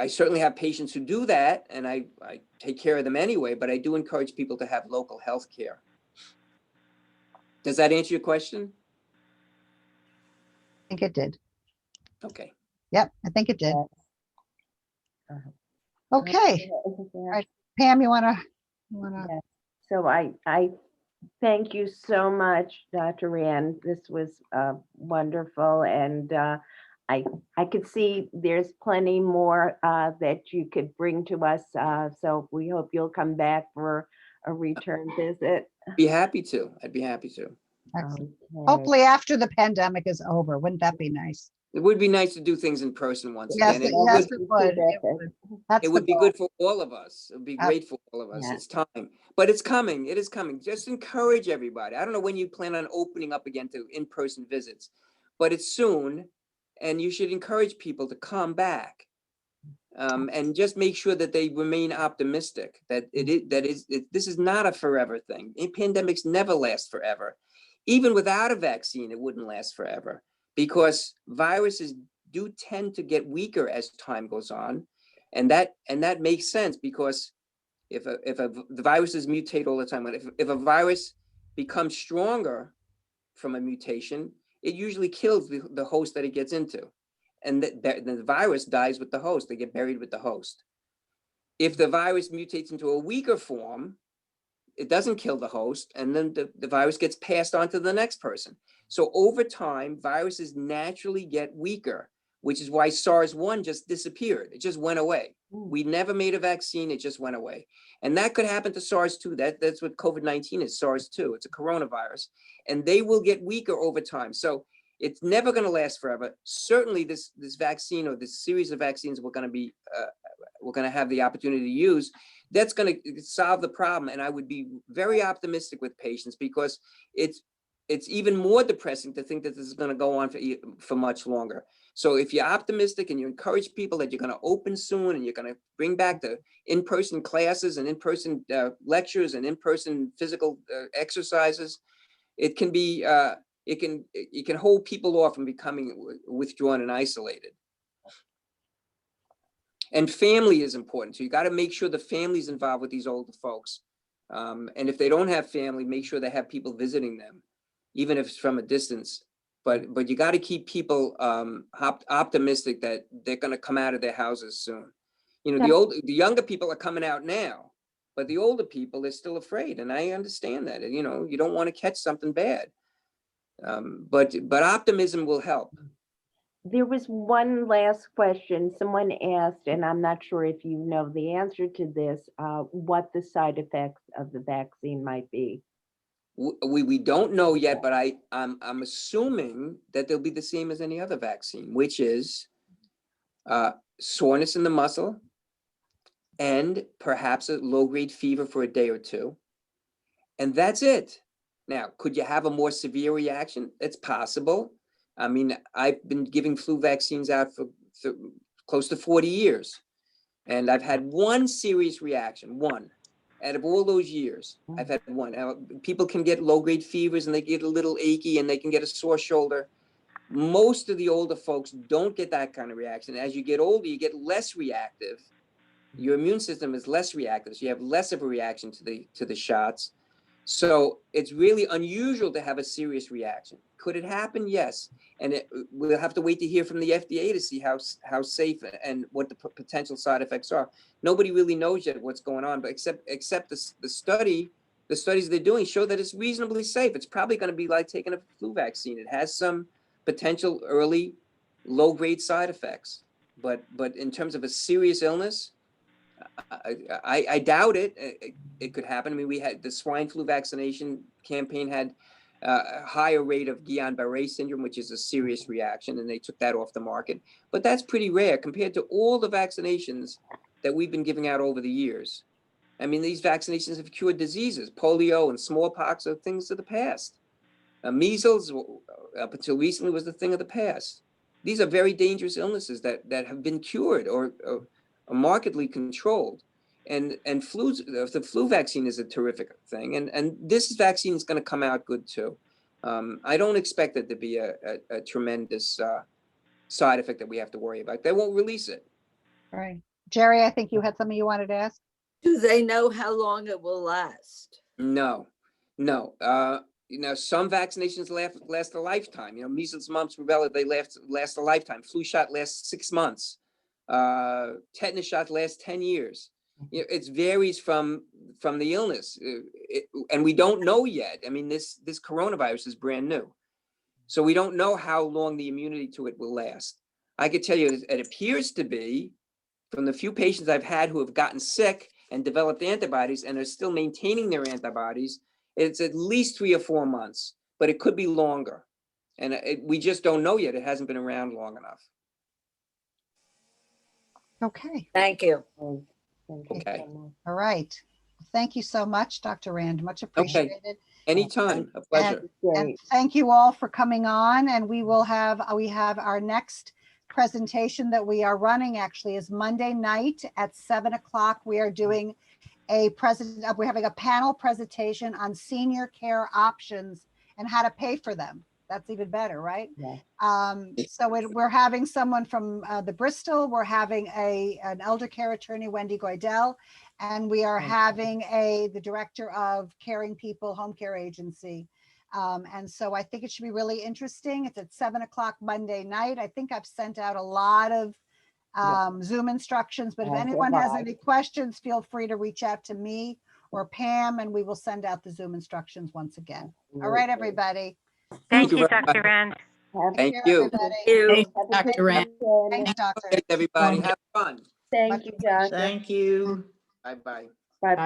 certainly have patients who do that, and I take care of them anyway, but I do encourage people to have local health care. Does that answer your question? I think it did. Okay. Yep, I think it did. Yes. Okay. All right. Pam, you wanna? Yes. So I Thank you so much, Dr. Rand. This was wonderful, and I could see there's plenty more that you could bring to us. So we hope you'll come back for a return visit. Be happy to. I'd be happy to. Excellent. Okay. Hopefully after the pandemic is over. Wouldn't that be nice? It would be nice to do things in person once Yes, again. yes, Would, it would. It would. That's it the would be goal. good for all of us. It would be great for all of us. Yeah. It's time, but it's coming. It is coming. Just encourage everybody. I don't know when you plan on opening up again to in-person visits, but it's soon, and you should encourage people to come back. And just make sure that they remain optimistic that this is not a forever thing. Pandemics never last forever. Even without a vaccine, it wouldn't last forever, because viruses do tend to get weaker as time goes on, and that makes sense, because if the viruses mutate all the time, if a virus becomes stronger from a mutation, it usually kills the host that it gets into, and the virus dies with the host. They get buried with the host. If the virus mutates into a weaker form, it doesn't kill the host, and then the virus gets passed on to the next person. So over time, viruses naturally get weaker, which is why SARS-1 just disappeared. It just went away. We never made a vaccine. It just went away. And that could happen to SARS-2. That's what COVID-19 is, SARS-2. It's a coronavirus. And they will get weaker over time. So it's never going to last forever. Certainly this vaccine, or this series of vaccines we're going to have the opportunity to use, that's going to solve the problem. And I would be very optimistic with patients, because it's even more depressing to think that this is going to go on for much longer. So if you're optimistic and you encourage people that you're going to open soon, and you're going to bring back the in-person classes and in-person lectures and in-person physical exercises, it can be it can hold people off from becoming withdrawn and isolated. And family is important. So you got to make sure the family's involved with these older folks. And if they don't have family, make sure they have people visiting them, even if it's from a distance. But you got to keep people optimistic that they're going to come out of their houses soon. You know, the younger people are coming out now, but the older people, they're still afraid. And I understand that. You know, you don't want to catch something bad. But optimism will help. There was one last question someone asked, and I'm not sure if you know the answer to this, what the side effects of the vaccine might be. We don't know yet, but I'm assuming that they'll be the same as any other vaccine, which is soreness in the muscle, and perhaps a low-grade fever for a day or two. And that's it. Now, could you have a more severe reaction? It's possible. I mean, I've been giving flu vaccines out for close to 40 years. And I've had one serious reaction, one. Out of all those years, I've had one. Now, people can get low-grade fevers, and they get a little achy, and they can get a sore shoulder. Most of the older folks don't get that kind of reaction. As you get older, you get less reactive. Your immune system is less reactive, so you have less of a reaction to the shots. So it's really unusual to have a serious reaction. Could it happen? Yes. And we'll have to wait to hear from the FDA to see how safe and what the potential side effects are. Nobody really knows yet what's going on, but except the studies they're doing show that it's reasonably safe. It's probably going to be like taking a flu vaccine. It has some potential early low-grade side effects, but in terms of a serious illness, I doubt it. It could happen. I mean, we had the swine flu vaccination campaign had a higher rate of Guillain-Barré syndrome, which is a serious reaction, and they took that off the market. But that's pretty rare compared to all the vaccinations that we've been giving out over the years. I mean, these vaccinations have cured diseases. Polio and smallpox are things of the past. Measles, up until recently, was the thing of the past. These are very dangerous illnesses that have been cured or markedly controlled, and the flu vaccine is a terrific thing, and this vaccine is going to come out good too. I don't expect it to be a tremendous side effect that we have to worry about. They won't release it. Right. Jerry, I think you had something you wanted to ask. Do they know how long it will last? No. You know, some vaccinations last a lifetime. You know, measles, mumps, rubella, they last a lifetime. Flu shot lasts 6 months. Tetanus shot lasts 10 years. it varies from the illness, and we don't know yet. I mean, this coronavirus is brand new, so we don't know how long the immunity to it will last. I could tell you, it appears to be, from the few patients I've had who have gotten sick and developed antibodies and are still maintaining their antibodies, it's at least 3 or 4 months, but it could be longer. And we just don't know yet. It hasn't been around long enough. Okay, Thank you. Thank you Okay. so much. all right. Thank you so much, Dr. Rand, much appreciated. Anytime, a pleasure. And Great. thank you all for coming on, and we have our next presentation that we are running actually is Monday night at 7 o'clock. We are doing we're having a panel presentation on senior care options and how to pay for them. That's even better, right? Yeah. So we're having someone from the Bristol, we're having an elder care attorney, Wendy Goidel, and we are having the director of Caring People Home Care Agency. And so I think it should be really interesting. It's at 7 o'clock Monday night. I think I've sent out a lot of Zoom instructions, but if anyone has any questions, feel free to reach out to me or Pam, and we will send out the Zoom instructions once again. All right, everybody. Thank you, very Dr. much. Rand. Thank Take care, you. everybody. You. Dr. Rand. Thanks, Doctor. Thanks, everybody. Have fun. Thank you, Doctor. Thank you. Bye-bye. Bye-bye.